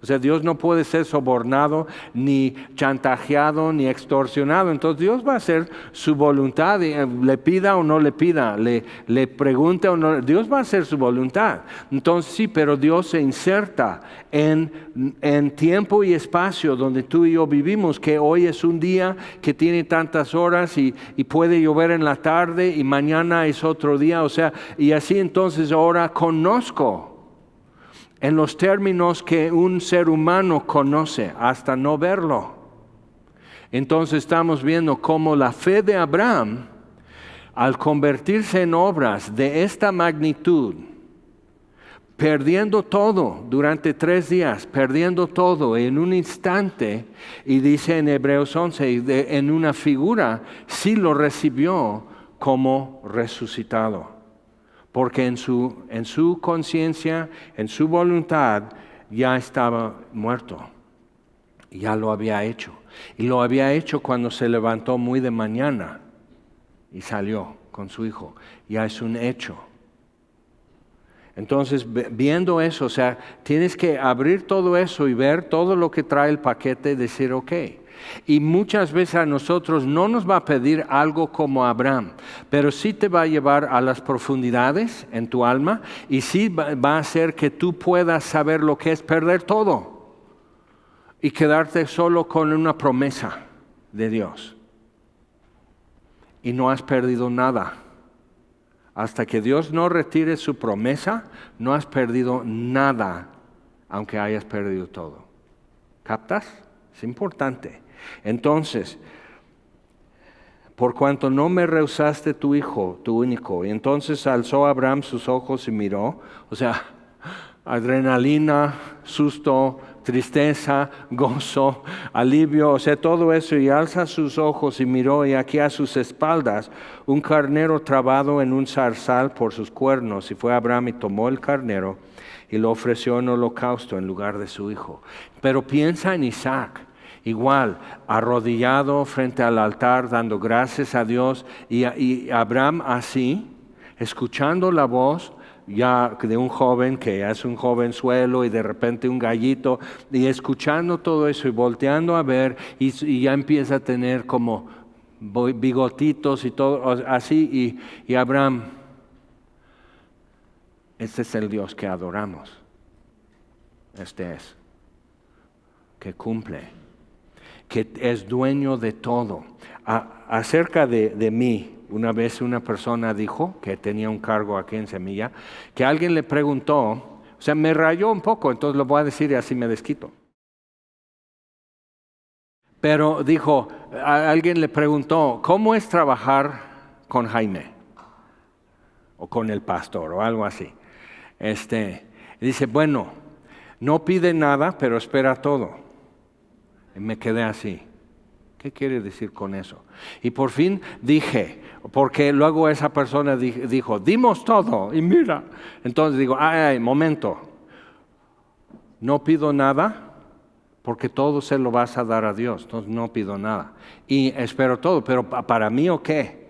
A: O sea, Dios no puede ser sobornado, ni chantajeado, ni extorsionado. Entonces Dios va a hacer su voluntad, le pida o no le pida, le pregunte o no. Dios va a hacer su voluntad. Entonces sí, pero Dios se inserta en tiempo y espacio donde tú y yo vivimos, que hoy es un día que tiene tantas horas y puede llover en la tarde y mañana es otro día. O sea, y así entonces ahora conozco en los términos que un ser humano conoce hasta no verlo. Entonces estamos viendo cómo la fe de Abraham, al convertirse en obras de esta magnitud, perdiendo todo durante 3 días, perdiendo todo en un instante, y dice en Hebreos 11, en una figura, sí lo recibió como resucitado. Porque en su conciencia, en su voluntad, ya estaba muerto. Ya lo había hecho. Y lo había hecho cuando se levantó muy de mañana y salió con su hijo. Ya es un hecho. Entonces, viendo eso, o sea, tienes que abrir todo eso y ver todo lo que trae el paquete y decir, ok. Y muchas veces a nosotros no nos va a pedir algo como Abraham, pero sí te va a llevar a las profundidades en tu alma y sí va a hacer que tú puedas saber lo que es perder todo y quedarte solo con una promesa de Dios. Y no has perdido nada. Hasta que Dios no retire su promesa, no has perdido nada, aunque hayas perdido todo. ¿Captas? Es importante. Entonces, por cuanto no me rehusaste tu hijo, tu único, y entonces alzó Abraham sus ojos y miró, o sea, adrenalina, susto, tristeza, gozo, alivio, o sea, todo eso, y alza sus ojos y miró, y aquí a sus espaldas un carnero trabado en un zarzal por sus cuernos, y fue Abraham y tomó el carnero y lo ofreció en holocausto en lugar de su hijo. Pero piensa en Isaac, igual, arrodillado frente al altar, dando gracias a Dios, y Abraham así, escuchando la voz ya de un joven que es un jovenzuelo y de repente un gallito, y escuchando todo eso y volteando a ver, y ya empieza a tener como bigotitos y todo así, y Abraham, este es el Dios que adoramos, este es, que cumple, que es dueño de todo. Acerca de mí, una vez una persona dijo, que tenía un cargo aquí en Semilla, que alguien le preguntó, o sea, me rayó un poco, entonces lo voy a decir y así me desquito. Pero dijo, alguien le preguntó, ¿cómo es trabajar con Jaime? O con el pastor, o algo así. Dice, bueno, no pide nada, pero espera todo. Y me quedé así. ¿Qué quiere decir con eso? Y por fin dije, porque luego esa persona dijo, dimos todo, y mira. Entonces digo, momento, no pido nada, porque todo se lo vas a dar a Dios, entonces no pido nada. Y espero todo, pero ¿para mí o qué?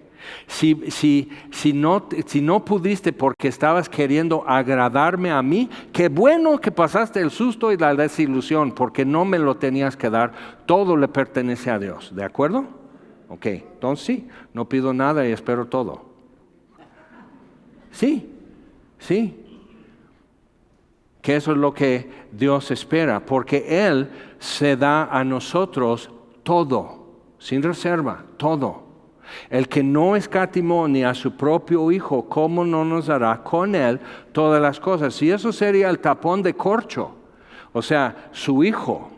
A: Si no pudiste porque estabas queriendo agradarme a mí, qué bueno que pasaste el susto y la desilusión, porque no me lo tenías que dar, todo le pertenece a Dios, ¿de acuerdo? Ok, entonces sí, no pido nada y espero todo. Sí, que eso es lo que Dios espera, porque Él se da a nosotros todo, sin reserva, todo. El que no escatimó ni a su propio Hijo, ¿cómo no nos dará con Él todas las cosas? Si eso sería el tapón de corcho, o sea, su Hijo,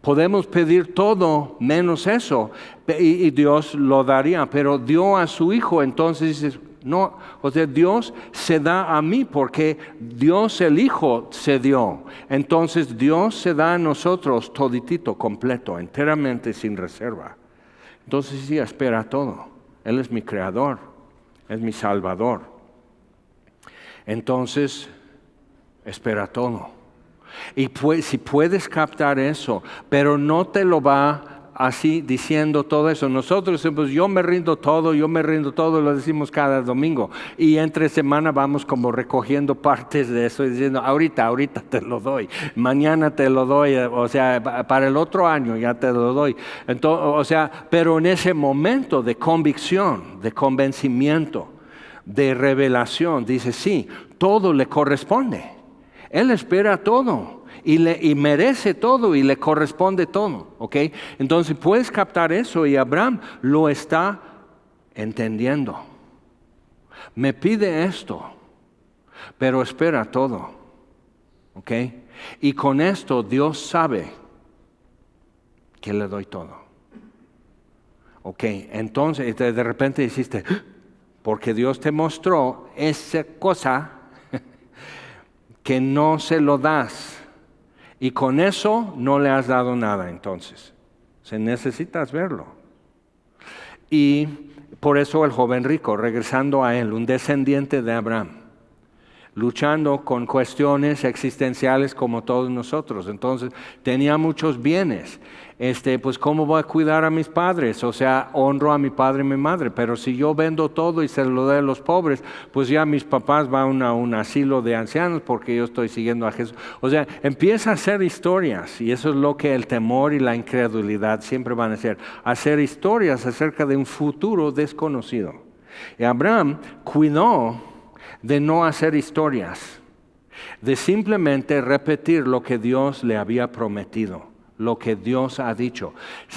A: podemos pedir todo menos eso, y Dios lo daría, pero dio a su Hijo, entonces dices, no, o sea, Dios se da a mí porque Dios el Hijo se dio. Entonces Dios se da a nosotros toditito, completo, enteramente, sin reserva. Entonces sí, espera todo. Él es mi creador, es mi salvador. Entonces, espera todo. Y si puedes captar eso, pero no te lo va así diciendo todo eso. Nosotros pues yo me rindo todo, lo decimos cada domingo. Y entre semana vamos como recogiendo partes de eso y diciendo, ahorita te lo doy, mañana te lo doy, o sea, para el otro año ya te lo doy. Entonces, o sea, pero en ese momento de convicción, de convencimiento, de revelación, dice, sí, todo le corresponde. Él espera todo. Y merece todo y le corresponde todo, ¿ok? Entonces puedes captar eso y Abraham lo está entendiendo. Me pide esto, pero espera todo, ¿ok? Y con esto Dios sabe que le doy todo, ¿ok? Entonces de repente dijiste, porque Dios te mostró esa cosa que no se lo das. Y con eso no le has dado nada entonces. Necesitas verlo. Y por eso el joven rico, regresando a él, un descendiente de Abraham, luchando con cuestiones existenciales como todos nosotros. Entonces tenía muchos bienes. Pues ¿cómo voy a cuidar a mis padres? O sea, honro a mi padre y mi madre, pero si yo vendo todo y se lo doy a los pobres, pues ya mis papás van a un asilo de ancianos porque yo estoy siguiendo a Jesús. O sea, empieza a hacer historias, y eso es lo que el temor y la incredulidad siempre van a hacer historias acerca de un futuro desconocido. Y Abraham cuidó de no hacer historias, de simplemente repetir lo que Dios le había prometido, lo que Dios ha dicho.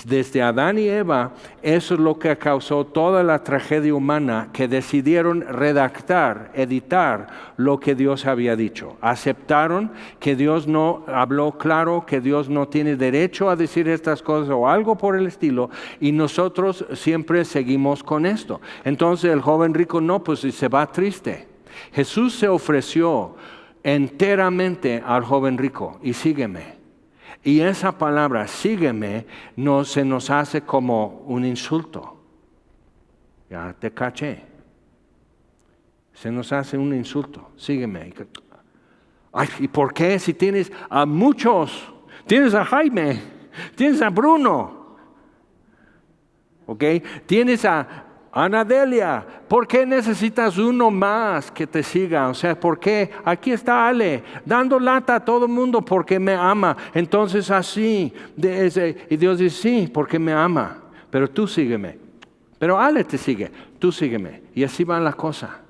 A: Desde Adán y Eva, eso es lo que causó toda la tragedia humana, que decidieron redactar, editar lo que Dios había dicho. Aceptaron que Dios no habló claro, que Dios no tiene derecho a decir estas cosas o algo por el estilo, y nosotros siempre seguimos con esto. Entonces el joven rico no, pues se va triste. Jesús se ofreció enteramente al joven rico y sígueme. Y esa palabra, sígueme, no se nos hace como un insulto. Ya te caché. Se nos hace un insulto. Sígueme. Ay, ¿y por qué? Si tienes a muchos. Tienes a Jaime. Tienes a Bruno. ¿Ok? Tienes a Ana Delia, ¿por qué necesitas uno más que te siga? O sea, ¿por qué? Aquí está Ale, dando lata a todo el mundo porque me ama. Entonces así, y Dios dice, sí, porque me ama, pero tú sígueme. Pero Ale te sigue, tú sígueme. Y así va la cosa.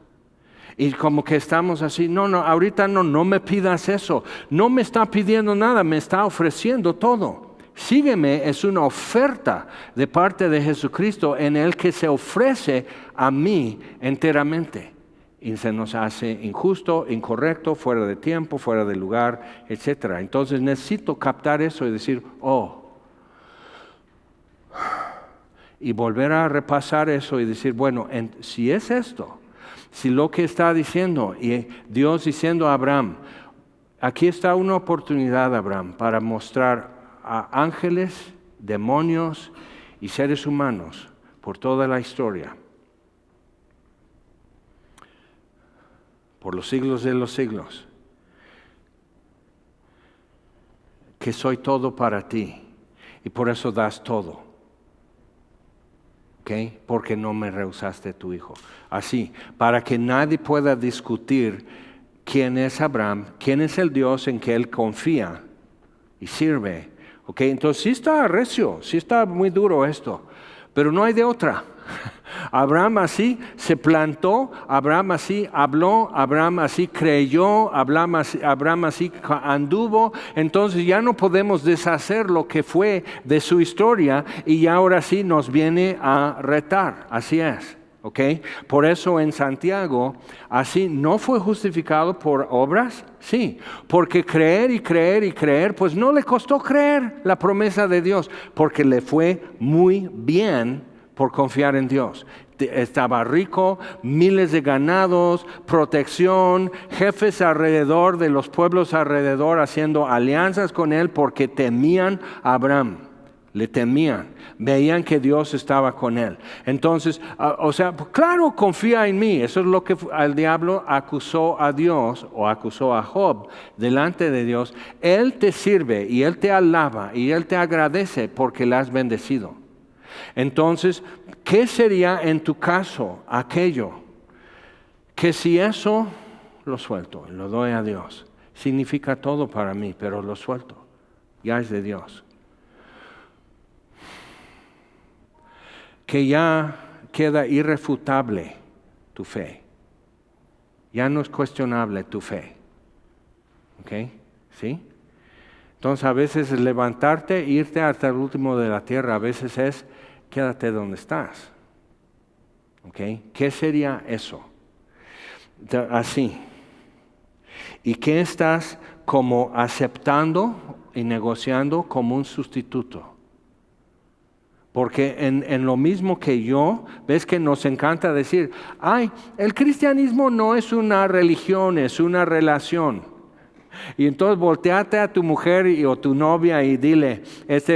A: Y como que estamos así, no, ahorita no me pidas eso. No me está pidiendo nada, me está ofreciendo todo. Sígueme es una oferta de parte de Jesucristo en el que se ofrece a mí enteramente. Y se nos hace injusto, incorrecto, fuera de tiempo, fuera de lugar, etc. Entonces necesito captar eso y decir, y volver a repasar eso y decir, bueno, si es esto, si lo que está diciendo, y Dios diciendo a Abraham, aquí está una oportunidad, Abraham, para mostrar a ángeles, demonios y seres humanos por toda la historia, por los siglos de los siglos, que soy todo para ti y por eso das todo. ¿Ok? Porque no me rehusaste tu hijo. Así, para que nadie pueda discutir quién es Abraham, quién es el Dios en que él confía y sirve. ¿Ok? Entonces sí está recio, sí está muy duro esto, pero no hay de otra. Abraham así se plantó, Abraham así habló, Abraham así creyó, Abraham así anduvo. Entonces ya no podemos deshacer lo que fue de su historia y ahora sí nos viene a retar. Así es. ¿Okay? Por eso en Santiago, así no fue justificado por obras, sí, porque creer, pues no le costó creer la promesa de Dios, porque le fue muy bien por confiar en Dios. Estaba rico, miles de ganados, protección, jefes alrededor de los pueblos alrededor haciendo alianzas con él porque temían a Abraham. Le temían, veían que Dios estaba con él. Entonces, claro, confía en mí. Eso es lo que el diablo acusó a Dios o acusó a Job delante de Dios. Él te sirve y él te alaba y él te agradece porque le has bendecido. Entonces, ¿qué sería en tu caso aquello? Que si eso lo suelto, lo doy a Dios. Significa todo para mí, pero lo suelto. Ya es de Dios. Que ya queda irrefutable tu fe. Ya no es cuestionable tu fe. ¿Ok? ¿Sí? Entonces a veces es levantarte, irte hasta el último de la tierra. A veces es quédate donde estás. ¿Ok? ¿Qué sería eso? Así. ¿Y qué estás como aceptando y negociando como un sustituto? Porque en lo mismo que yo, ves que nos encanta decir, el cristianismo no es una religión, es una relación. Y entonces volteate a tu mujer o tu novia y dile,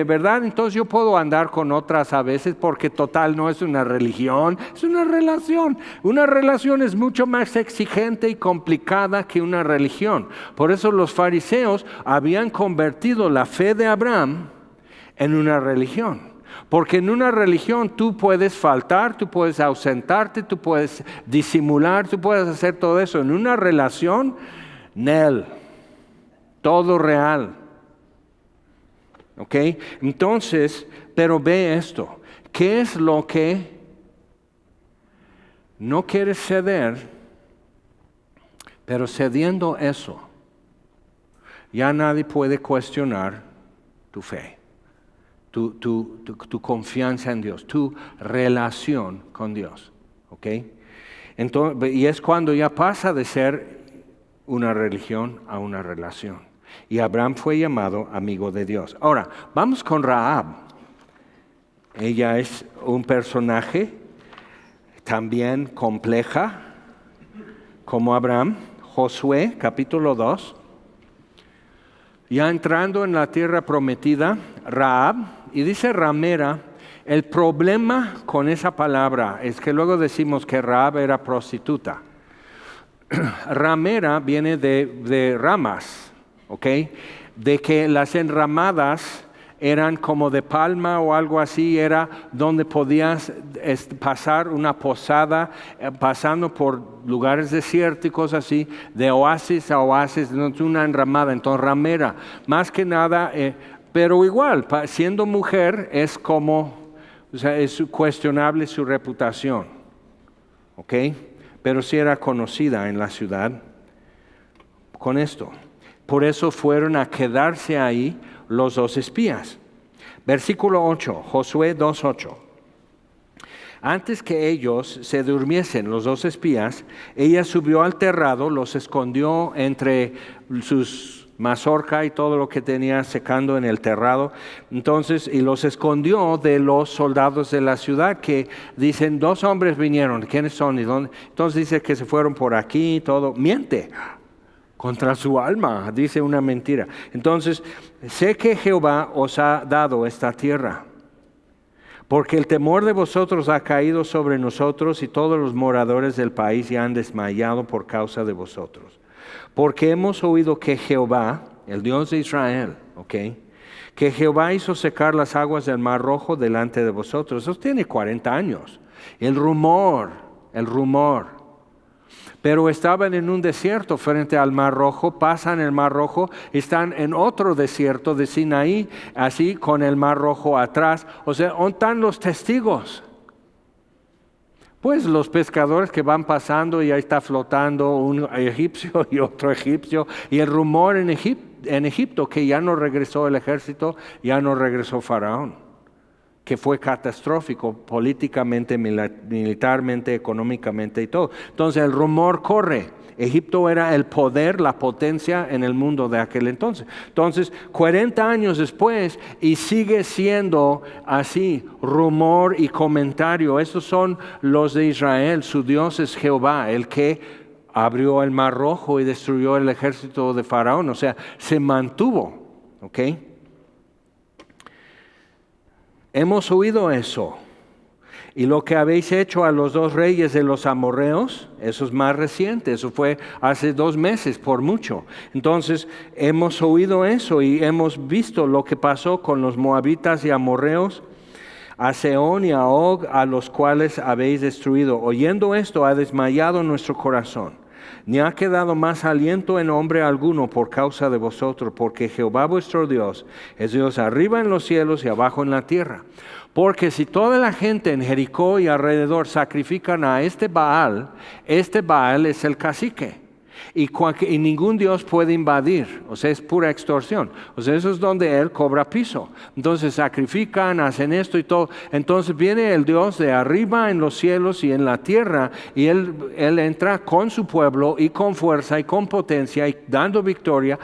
A: ¿verdad? Entonces yo puedo andar con otras a veces porque total no es una religión, es una relación. Una relación es mucho más exigente y complicada que una religión. Por eso los fariseos habían convertido la fe de Abraham en una religión. Porque en una religión tú puedes faltar, tú puedes ausentarte, tú puedes disimular, tú puedes hacer todo eso. En una relación, todo real. ¿Ok? Entonces, pero ve esto. ¿Qué es lo que no quieres ceder? Pero cediendo eso, ya nadie puede cuestionar tu fe. tu confianza en Dios, tu relación con Dios. ¿Ok? Entonces, y es cuando ya pasa de ser una religión a una relación. Y Abraham fue llamado amigo de Dios. Ahora, vamos con Rahab. Ella es un personaje también compleja, como Abraham. Josué, capítulo 2. Ya entrando en la tierra prometida, Rahab, y dice ramera. El problema con esa palabra es que luego decimos que Rahab era prostituta. Ramera viene de ramas, ¿ok? De que las enramadas eran como de palma o algo así, era donde podías pasar una posada, pasando por lugares desérticos así, de oasis a oasis, una enramada, entonces ramera, más que nada, pero igual, siendo mujer es como, o sea, es cuestionable su reputación, ¿ok? Pero sí era conocida en la ciudad con esto. Por eso fueron a quedarse ahí los 2 espías. Versículo 8, Josué 2:8. Antes que ellos se durmiesen, los 2 espías, ella subió al terrado, los escondió entre sus mazorca y todo lo que tenía secando en el terrado. Entonces, y los escondió de los soldados de la ciudad que dicen, 2 hombres vinieron, ¿quiénes son y dónde? Entonces dice que se fueron por aquí y todo. Miente contra su alma, dice una mentira. Entonces, sé que Jehová os ha dado esta tierra, porque el temor de vosotros ha caído sobre nosotros y todos los moradores del país ya han desmayado por causa de vosotros. Porque hemos oído que Jehová, el Dios de Israel, que Jehová hizo secar las aguas del Mar Rojo delante de vosotros. Eso tiene 40 años. El rumor. Pero estaban en un desierto frente al Mar Rojo, pasan el Mar Rojo, están en otro desierto de Sinaí, así con el Mar Rojo atrás. O sea, ¿dónde están los testigos? Pues los pescadores que van pasando y ahí está flotando un egipcio y otro egipcio. Y el rumor en Egipto que ya no regresó el ejército, ya no regresó Faraón, que fue catastrófico políticamente, militarmente, económicamente y todo. Entonces el rumor corre. Egipto era el poder, la potencia en el mundo de aquel entonces. Entonces, 40 años después, y sigue siendo así, rumor y comentario. Estos son los de Israel, su Dios es Jehová, el que abrió el Mar Rojo y destruyó el ejército de Faraón. O sea, se mantuvo, ¿ok? Hemos oído eso. Y lo que habéis hecho a los 2 reyes de los amorreos, eso es más reciente, eso fue hace 2 meses por mucho. Entonces hemos oído eso y hemos visto lo que pasó con los moabitas y amorreos, a Sehón y a Og, a los cuales habéis destruido. Oyendo esto ha desmayado nuestro corazón, ni ha quedado más aliento en hombre alguno por causa de vosotros, porque Jehová vuestro Dios es Dios arriba en los cielos y abajo en la tierra. Porque si toda la gente en Jericó y alrededor sacrifican a este Baal es el cacique. Y ningún Dios puede invadir, o sea, es pura extorsión. O sea, eso es donde él cobra piso. Entonces sacrifican, hacen esto y todo. Entonces viene el Dios de arriba en los cielos y en la tierra, y él entra con su pueblo y con fuerza y con potencia y dando victoria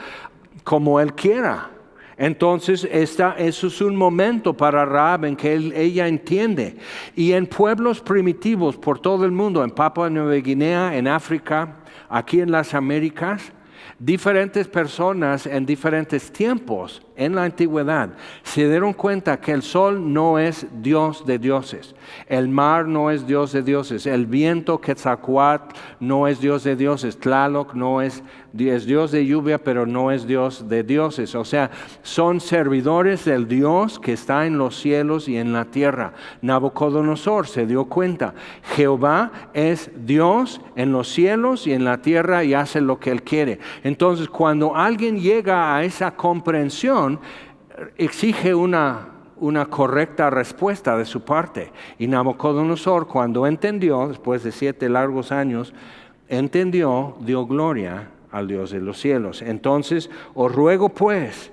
A: como él quiera. Entonces, eso es un momento para Rahab en que ella entiende. Y en pueblos primitivos por todo el mundo, en Papua Nueva Guinea, en África, aquí en las Américas, diferentes personas en diferentes tiempos en la antigüedad se dieron cuenta que el sol no es Dios de dioses, el mar no es Dios de dioses, el viento Quetzalcóatl no es Dios de dioses, Tlaloc no es Dios de lluvia, pero no es Dios de dioses. O sea, son servidores del Dios que está en los cielos y en la tierra. Nabucodonosor se dio cuenta, Jehová es Dios en los cielos y en la tierra y hace lo que Él quiere. Entonces, cuando alguien llega a esa comprensión, exige una correcta respuesta de su parte. Y Nabucodonosor, cuando entendió, después de 7 largos años, entendió, dio gloria al Dios de los cielos. Entonces, os ruego pues,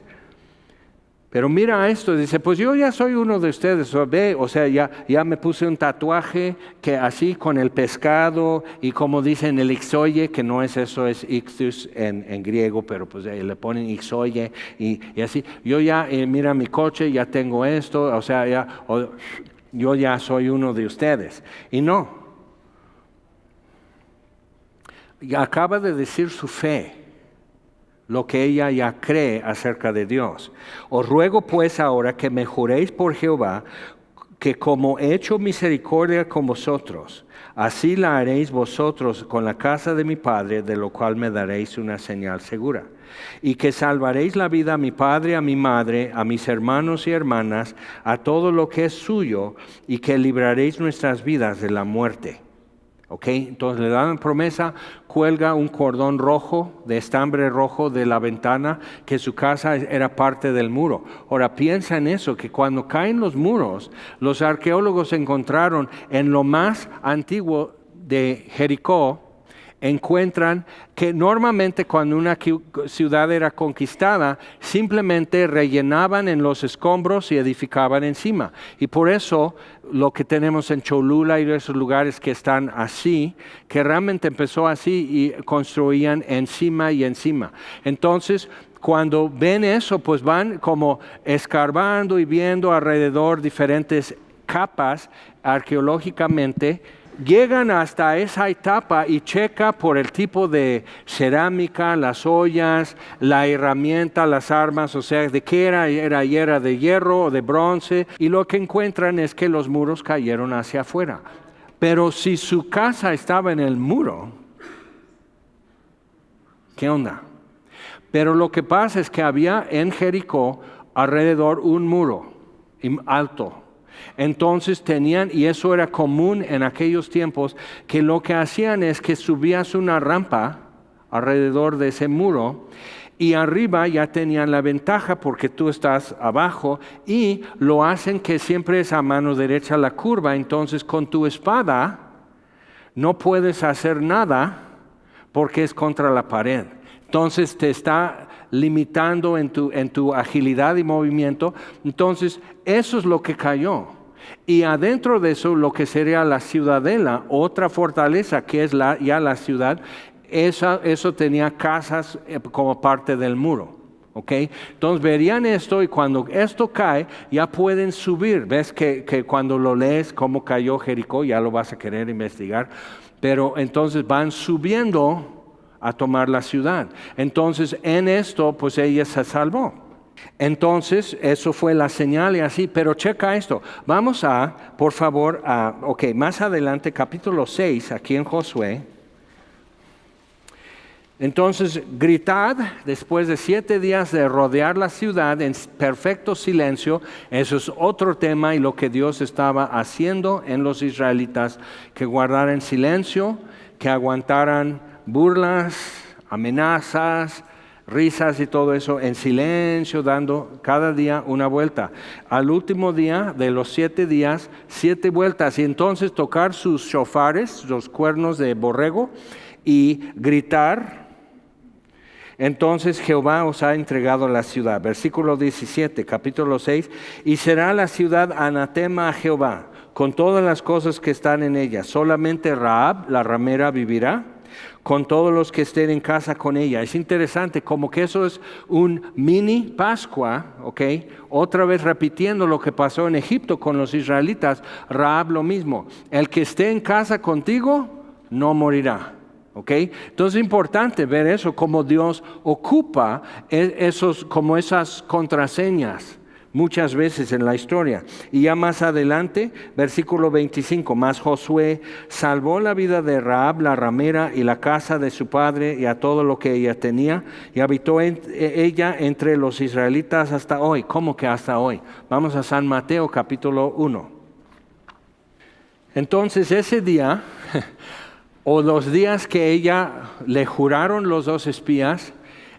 A: Pero mira esto, dice, pues yo ya soy uno de ustedes, ve, o sea, ya me puse un tatuaje que así con el pescado y como dicen el ixoye, que no es eso, es ixtus en griego, pero pues le ponen ixoye y así. Yo ya, mira mi coche, ya tengo esto, o sea, yo ya soy uno de ustedes. Y no, acaba de decir su fe, lo que ella ya cree acerca de Dios. Os ruego pues ahora que me juréis por Jehová, que como he hecho misericordia con vosotros, así la haréis vosotros con la casa de mi padre, de lo cual me daréis una señal segura. Y que salvaréis la vida a mi padre, a mi madre, a mis hermanos y hermanas, a todo lo que es suyo, y que libraréis nuestras vidas de la muerte. Okay, entonces le dan promesa, cuelga un cordón rojo, de estambre rojo de la ventana, que su casa era parte del muro. Ahora piensa en eso, que cuando caen los muros, los arqueólogos encontraron en lo más antiguo de Jericó, encuentran que normalmente cuando una ciudad era conquistada, simplemente rellenaban en los escombros y edificaban encima. Y por eso lo que tenemos en Cholula y esos lugares que están así, que realmente empezó así y construían encima y encima. Entonces, cuando ven eso, pues van como escarbando y viendo alrededor diferentes capas arqueológicamente. Llegan hasta esa etapa y checa por el tipo de cerámica, las ollas, la herramienta, las armas, o sea, de qué era de hierro o de bronce, y lo que encuentran es que los muros cayeron hacia afuera. Pero si su casa estaba en el muro, ¿qué onda? Pero lo que pasa es que había en Jericó alrededor un muro alto. Entonces tenían, y eso era común en aquellos tiempos, que lo que hacían es que subías una rampa alrededor de ese muro y arriba ya tenían la ventaja porque tú estás abajo, y lo hacen que siempre es a mano derecha la curva. Entonces con tu espada no puedes hacer nada porque es contra la pared. Entonces te está limitando en tu agilidad y movimiento. Entonces eso es lo que cayó. Y adentro de eso lo que sería la ciudadela, otra fortaleza que es ya la ciudad, eso tenía casas como parte del muro. ¿Okay? Entonces verían esto, y cuando esto cae ya pueden subir. Ves que cuando lo lees cómo cayó Jericó, ya lo vas a querer investigar, pero entonces van subiendo a tomar la ciudad. Entonces en esto pues ella se salvó. Entonces eso fue la señal y así. Pero checa esto, vamos por favor más adelante, capítulo 6, aquí en Josué. Entonces gritad después de 7 días de rodear la ciudad en perfecto silencio. Eso es otro tema, y lo que Dios estaba haciendo en los israelitas, que guardaran silencio, que aguantaran burlas, amenazas, risas y todo eso en silencio, dando cada día una vuelta. Al último día de los 7 días, 7 vueltas, y entonces tocar sus shofares, los cuernos de borrego, y gritar. Entonces Jehová os ha entregado la ciudad. Versículo 17, capítulo 6. Y será la ciudad anatema a Jehová, con todas las cosas que están en ella. Solamente Rahab, la ramera, vivirá, con todos los que estén en casa con ella. Es interesante, como que eso es un mini Pascua, ¿ok? Otra vez repitiendo lo que pasó en Egipto con los israelitas. Rahab lo mismo. El que esté en casa contigo no morirá. ¿Okay? Entonces es importante ver eso, como Dios ocupa como esas contraseñas muchas veces en la historia. Y ya más adelante, versículo 25, mas Josué salvó la vida de Rahab la ramera y la casa de su padre y a todo lo que ella tenía, y habitó ella entre los israelitas hasta hoy. ¿Cómo que hasta hoy? Vamos a San Mateo capítulo 1. Entonces ese día o los días que ella le juraron los 2 espías,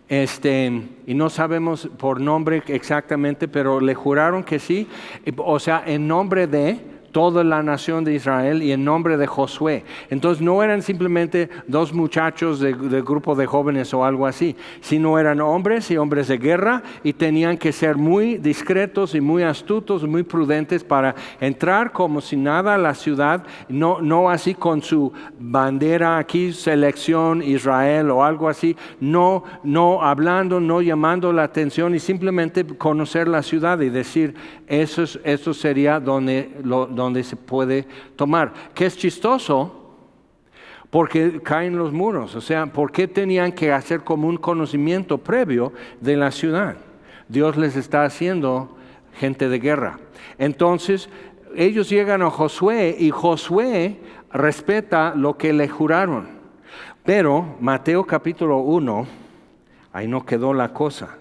A: y no sabemos por nombre exactamente, pero le juraron que sí, o sea, en nombre de toda la nación de Israel y en nombre de Josué. Entonces no eran simplemente dos muchachos del grupo de jóvenes o algo así, sino eran hombres y hombres de guerra y tenían que ser muy discretos y muy astutos, muy prudentes para entrar como si nada a la ciudad, no así con su bandera aquí, selección Israel o algo así, no hablando, no llamando la atención y simplemente conocer la ciudad y decir, eso sería donde se puede tomar. Que es chistoso porque caen los muros. O sea, ¿por qué tenían que hacer como un conocimiento previo de la ciudad? Dios les está haciendo gente de guerra. Entonces, ellos llegan a Josué y Josué respeta lo que le juraron. Pero Mateo capítulo 1, ahí no quedó la cosa.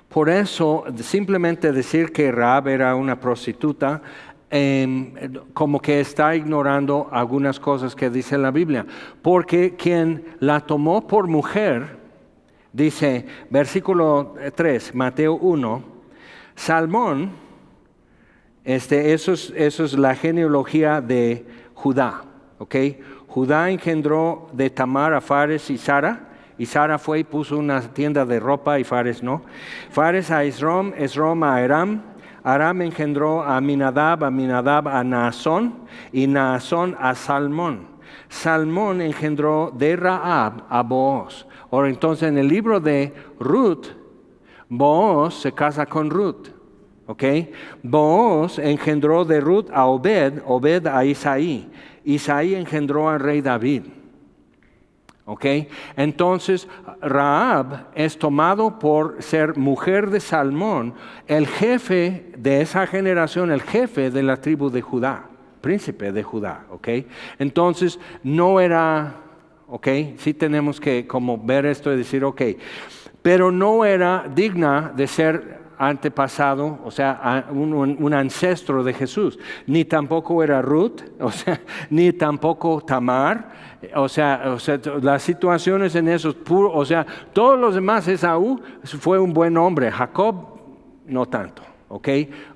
A: Por eso, simplemente decir que Rahab era una prostituta, como que está ignorando algunas cosas que dice la Biblia. Porque quien la tomó por mujer, dice, versículo 3, Mateo 1, Salmón, eso es la genealogía de Judá, ¿ok? Judá engendró de Tamar a Fares y Zara. Y Sara fue y puso una tienda de ropa y Fares no. Fares a Esrom, Esrom a Aram. Aram engendró a Aminadab a Naasón y Naasón a Salmón. Salmón engendró de Rahab a Booz. Ahora entonces en el libro de Ruth, Booz se casa con Ruth. ¿Ok? Booz engendró de Ruth a Obed a Isaí. Isaí engendró al rey David. ¿Ok? Entonces, Rahab es tomado por ser mujer de Salmón, el jefe de esa generación, el jefe de la tribu de Judá, príncipe de Judá. ¿Ok? Entonces, no era, ¿ok? Sí tenemos que como ver esto y decir, ¿ok? Pero no era digna de ser antepasado, o sea, un ancestro de Jesús. Ni tampoco era Ruth, o sea, ni tampoco Tamar. O sea, las situaciones en esos puros, o sea, todos los demás, Esaú fue un buen hombre, Jacob no tanto, ¿ok?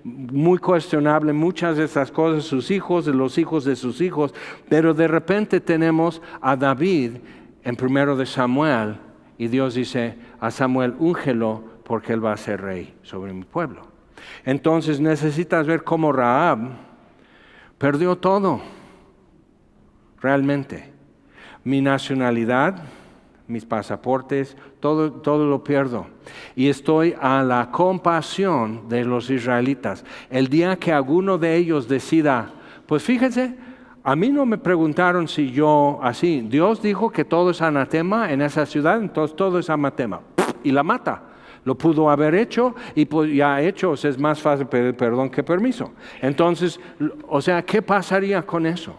A: Muy cuestionable muchas de esas cosas, sus hijos, los hijos de sus hijos, pero de repente tenemos a David en 1 de Samuel y Dios dice a Samuel, úngelo porque él va a ser rey sobre mi pueblo. Entonces necesitas ver cómo Rahab perdió todo, realmente. Mi nacionalidad, mis pasaportes, todo lo pierdo. Y estoy a la compasión de los israelitas. El día que alguno de ellos decida, pues fíjense, a mí no me preguntaron si yo así. Dios dijo que todo es anatema en esa ciudad, entonces todo es anatema. Y la mata. Lo pudo haber hecho y pues ya hecho, o sea, es más fácil pedir perdón que permiso. Entonces, o sea, ¿qué pasaría con eso?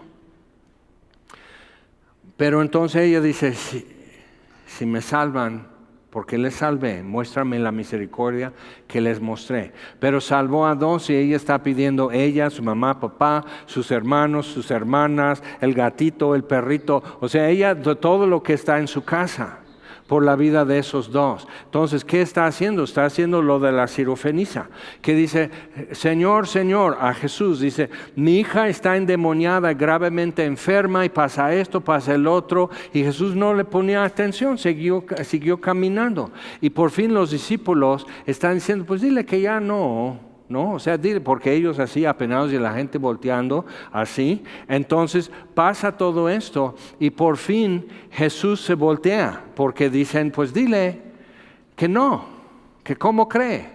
A: Pero entonces ella dice, si me salvan, porque les salvé, muéstrame la misericordia que les mostré. Pero salvó a dos y ella está pidiendo, ella, su mamá, papá, sus hermanos, sus hermanas, el gatito, el perrito, o sea, ella, todo lo que está en su casa, por la vida de esos dos. Entonces, ¿qué está haciendo? Está haciendo lo de la sirofeniza, que dice, Señor, Señor, a Jesús, dice, mi hija está endemoniada, gravemente enferma, y pasa esto, pasa el otro, y Jesús no le ponía atención, siguió caminando. Y por fin los discípulos están diciendo, pues dile que ya no, o sea, dile, porque ellos así apenados y la gente volteando así. Entonces pasa todo esto y por fin Jesús se voltea porque dicen, pues dile que no, que cómo cree.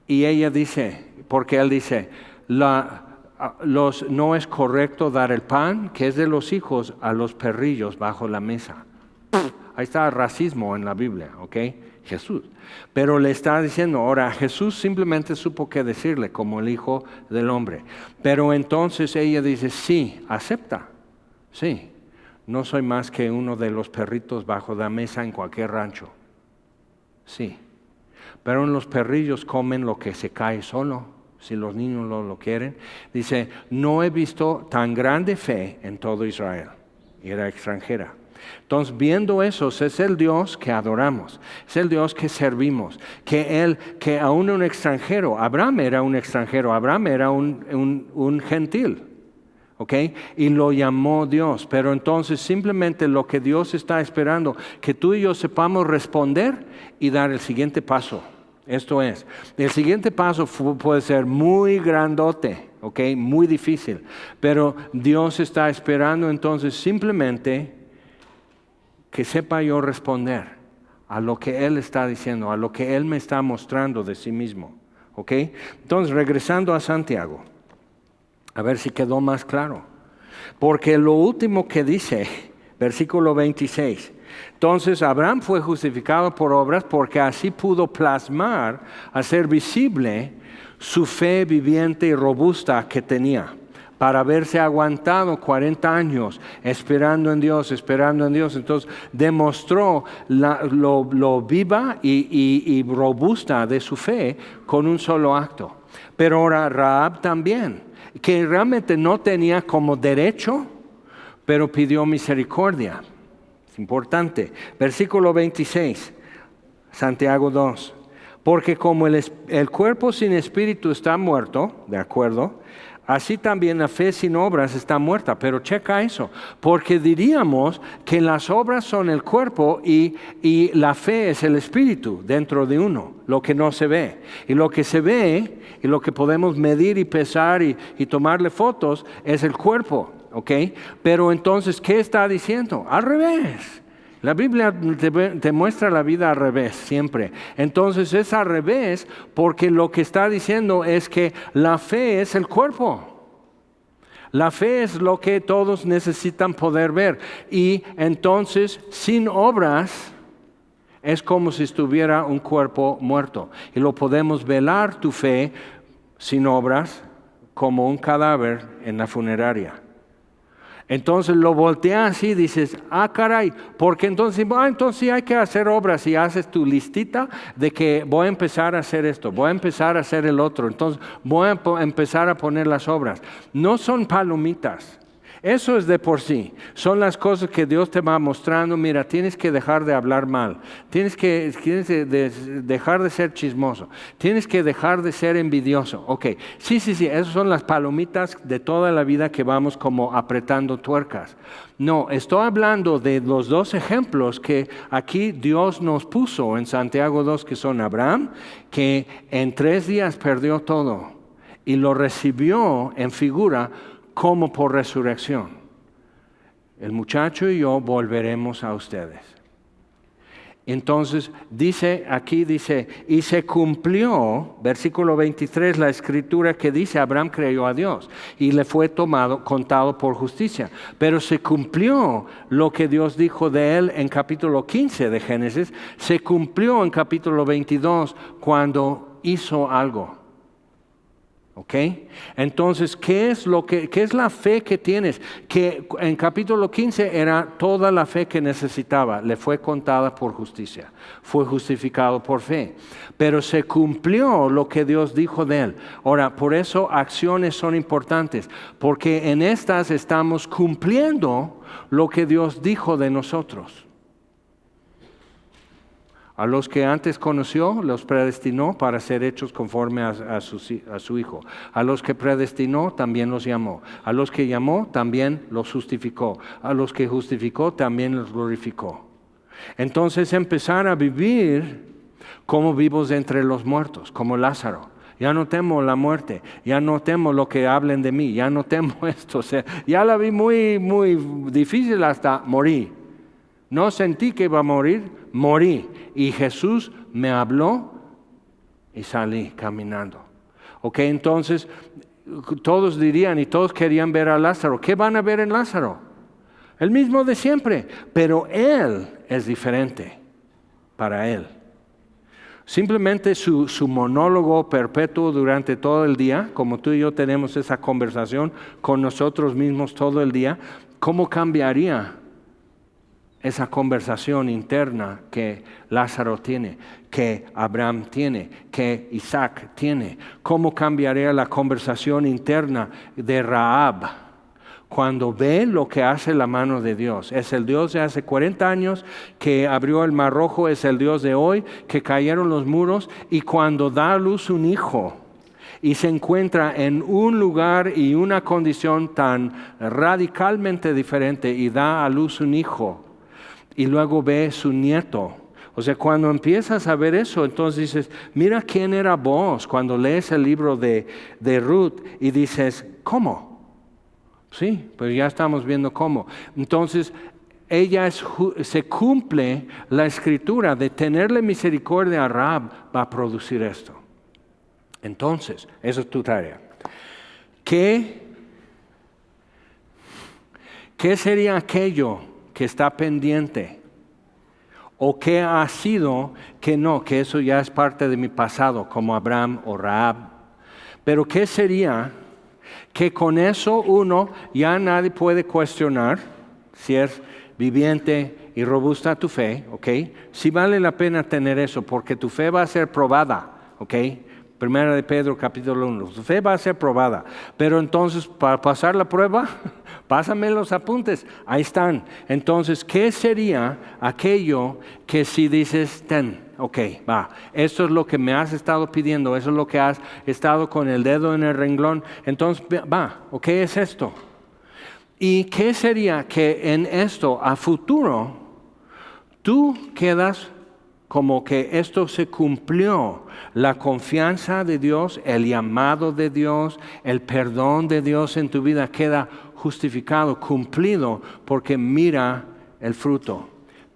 A: Y ella dice, porque él dice, no es correcto dar el pan que es de los hijos a los perrillos bajo la mesa. Ahí está racismo en la Biblia, ¿ok? Jesús. Pero le está diciendo, ahora Jesús simplemente supo qué decirle como el Hijo del Hombre. Pero entonces ella dice, sí, acepta. Sí, no soy más que uno de los perritos bajo la mesa en cualquier rancho. Sí, pero los perrillos comen lo que se cae solo, si los niños lo quieren. Dice, no he visto tan grande fe en todo Israel. Y era extranjera. Entonces, viendo eso, es el Dios que adoramos, es el Dios que servimos, que aún un extranjero, Abraham era un extranjero, Abraham era un gentil, ¿ok? Y lo llamó Dios, pero entonces simplemente lo que Dios está esperando, que tú y yo sepamos responder y dar el siguiente paso. Esto es, el siguiente paso puede ser muy grandote, ¿ok? Muy difícil, pero Dios está esperando entonces simplemente que sepa yo responder a lo que Él está diciendo, a lo que Él me está mostrando de sí mismo, ¿ok? Entonces, regresando a Santiago, a ver si quedó más claro, porque lo último que dice, versículo 26, entonces Abraham fue justificado por obras porque así pudo plasmar, hacer visible su fe viviente y robusta que tenía, para haberse aguantado 40 años esperando en Dios. Entonces demostró lo viva y robusta de su fe con un solo acto. Pero ahora Rahab también, que realmente no tenía como derecho, pero pidió misericordia. Importante. Versículo 26, Santiago 2. Porque como el cuerpo sin espíritu está muerto, ¿de acuerdo? Así también la fe sin obras está muerta. Pero checa eso, porque diríamos que las obras son el cuerpo y la fe es el espíritu dentro de uno, lo que no se ve. Y lo que se ve y lo que podemos medir y pesar y tomarle fotos es el cuerpo. ¿Ok? Pero entonces, ¿qué está diciendo? Al revés. La Biblia te muestra la vida al revés, siempre. Entonces es al revés porque lo que está diciendo es que la fe es el cuerpo. La fe es lo que todos necesitan poder ver. Y entonces, sin obras, es como si estuviera un cuerpo muerto. Y lo podemos velar tu fe sin obras como un cadáver en la funeraria. Entonces lo volteas así y dices, caray, porque entonces sí hay que hacer obras y haces tu listita de que voy a empezar a hacer esto, voy a empezar a hacer el otro, entonces voy a empezar a poner las obras. No son palomitas. Eso es de por sí. Son las cosas que Dios te va mostrando. Mira, tienes que dejar de hablar mal. Tienes que dejar de ser chismoso. Tienes que dejar de ser envidioso. Ok, sí. Esas son las palomitas de toda la vida que vamos como apretando tuercas. No, estoy hablando de los dos ejemplos que aquí Dios nos puso en Santiago 2, que son Abraham, que en 3 días perdió todo y lo recibió en figura como por resurrección. El muchacho y yo volveremos a ustedes. Entonces dice, y se cumplió, versículo 23, la escritura que dice, Abraham creyó a Dios y le fue contado por justicia. Pero se cumplió lo que Dios dijo de él en capítulo 15 de Génesis, se cumplió en capítulo 22 cuando hizo algo. ¿Ok? Entonces, ¿qué es la fe que tienes? Que en capítulo 15 era toda la fe que necesitaba. Le fue contada por justicia. Fue justificado por fe. Pero se cumplió lo que Dios dijo de él. Ahora, por eso acciones son importantes. Porque en estas estamos cumpliendo lo que Dios dijo de nosotros. A los que antes conoció, los predestinó para ser hechos conforme a su Hijo. A los que predestinó, también los llamó. A los que llamó, también los justificó. A los que justificó, también los glorificó. Entonces empezar a vivir como vivos entre los muertos, como Lázaro. Ya no temo la muerte, ya no temo lo que hablen de mí, ya no temo esto. O sea, ya la vi muy, muy difícil hasta morir. No sentí que iba a morir, morí. Y Jesús me habló y salí caminando. Ok, entonces todos dirían y todos querían ver a Lázaro. ¿Qué van a ver en Lázaro? El mismo de siempre, pero él es diferente para él. Simplemente su monólogo perpetuo durante todo el día, como tú y yo tenemos esa conversación con nosotros mismos todo el día, ¿cómo cambiaría esa conversación interna que Lázaro tiene, que Abraham tiene, que Isaac tiene? ¿Cómo cambiaría la conversación interna de Rahab cuando ve lo que hace la mano de Dios. Es el Dios de hace 40 años que abrió el Mar Rojo, es el Dios de hoy que cayeron los muros, y cuando da a luz un hijo y se encuentra en un lugar y una condición tan radicalmente diferente y da a luz un hijo y luego ve su nieto. O sea, cuando empiezas a ver eso, entonces dices, mira quién era vos cuando lees el libro de Ruth y dices, ¿cómo? Sí, pues ya estamos viendo cómo. Entonces, se cumple la escritura de tenerle misericordia a Rahab, va a producir esto. Entonces, eso es tu tarea. ¿Qué sería aquello que está pendiente? ¿O qué ha sido que no? Que eso ya es parte de mi pasado, como Abraham o Rahab. Pero ¿qué sería que con eso uno ya nadie puede cuestionar si es viviente y robusta tu fe? ¿Ok? Sí vale la pena tener eso, porque tu fe va a ser probada. ¿Ok? Primera de Pedro capítulo 1. Tu fe va a ser probada. Pero entonces, para pasar la prueba, pásame los apuntes. Ahí están. Entonces, ¿qué sería aquello que si dices, ok, va, esto es lo que me has estado pidiendo, eso es lo que has estado con el dedo en el renglón. Entonces, va, ¿ok? Es esto. ¿Y qué sería que en esto, a futuro, tú quedas como que esto se cumplió, la confianza de Dios, el llamado de Dios, el perdón de Dios en tu vida queda justificado, cumplido, porque mira el fruto.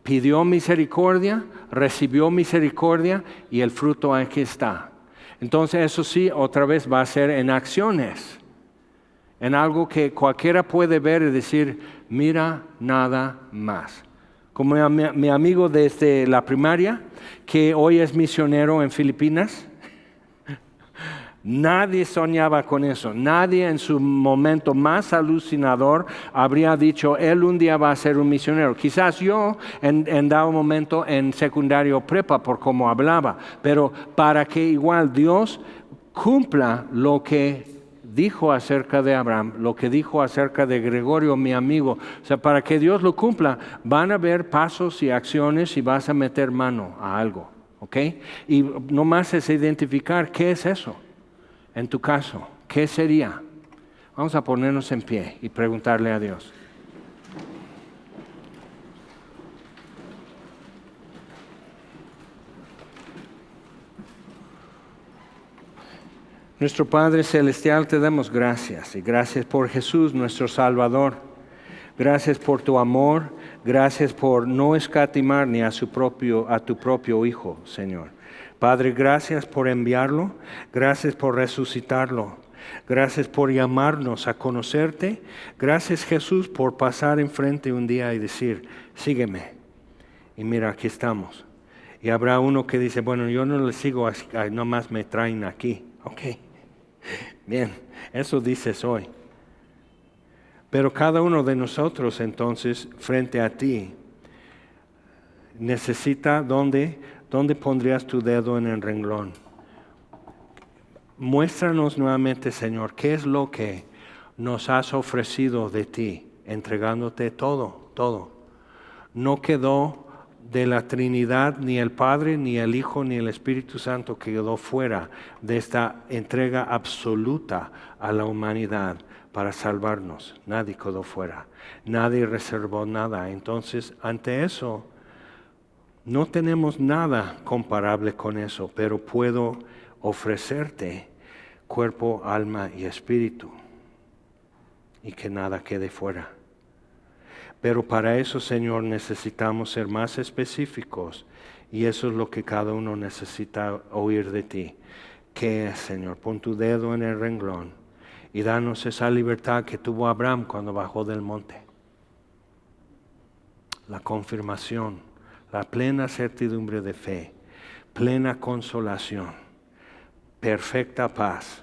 A: Pidió misericordia, recibió misericordia y el fruto aquí está. Entonces eso sí, otra vez va a ser en acciones, en algo que cualquiera puede ver y decir, mira nada más. Como mi amigo desde la primaria, que hoy es misionero en Filipinas. Nadie soñaba con eso. Nadie en su momento más alucinador habría dicho, él un día va a ser un misionero. Quizás yo en dado momento en secundario prepa por cómo hablaba, pero para que igual Dios cumpla lo que dijo acerca de Abraham, lo que dijo acerca de Gregorio, mi amigo. O sea, para que Dios lo cumpla, van a haber pasos y acciones y vas a meter mano a algo, ¿ok? Y nomás es identificar qué es eso, en tu caso, ¿qué sería? Vamos a ponernos en pie y preguntarle a Dios. Nuestro Padre Celestial, te damos gracias y gracias por Jesús, nuestro Salvador. Gracias por tu amor, gracias por no escatimar ni a tu propio Hijo, Señor. Padre, gracias por enviarlo, gracias por resucitarlo, gracias por llamarnos a conocerte. Gracias, Jesús, por pasar enfrente un día y decir, sígueme. Y mira, aquí estamos. Y habrá uno que dice, bueno, yo no le sigo, nomás me traen aquí. Ok. Bien, eso dices hoy. Pero cada uno de nosotros entonces, frente a ti, necesita ¿dónde pondrías tu dedo en el renglón? Muéstranos nuevamente, Señor, qué es lo que nos has ofrecido de ti, entregándote todo. No quedó de la Trinidad ni el Padre, ni el Hijo, ni el Espíritu Santo que quedó fuera de esta entrega absoluta a la humanidad para salvarnos. Nadie quedó fuera, nadie reservó nada. Entonces, ante eso, no tenemos nada comparable con eso, pero puedo ofrecerte cuerpo, alma y espíritu, y que nada quede fuera. Pero para eso, Señor, necesitamos ser más específicos, y eso es lo que cada uno necesita oír de ti. ¿Qué es, Señor? Pon tu dedo en el renglón y danos esa libertad que tuvo Abraham cuando bajó del monte. La confirmación, la plena certidumbre de fe, plena consolación, perfecta paz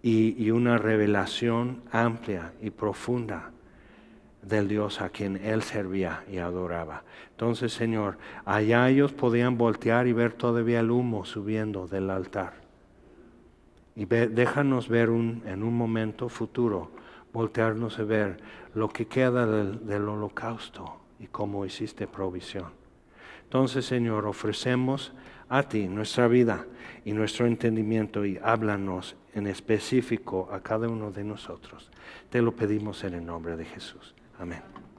A: y una revelación amplia y profunda del Dios a quien él servía y adoraba. Entonces, Señor, allá ellos podían voltear y ver todavía el humo subiendo del altar. Y déjanos ver en un momento futuro voltearnos a ver lo que queda del holocausto y cómo hiciste provisión. Entonces, Señor, ofrecemos a ti nuestra vida y nuestro entendimiento y háblanos en específico a cada uno de nosotros. Te lo pedimos en el nombre de Jesús. Amén.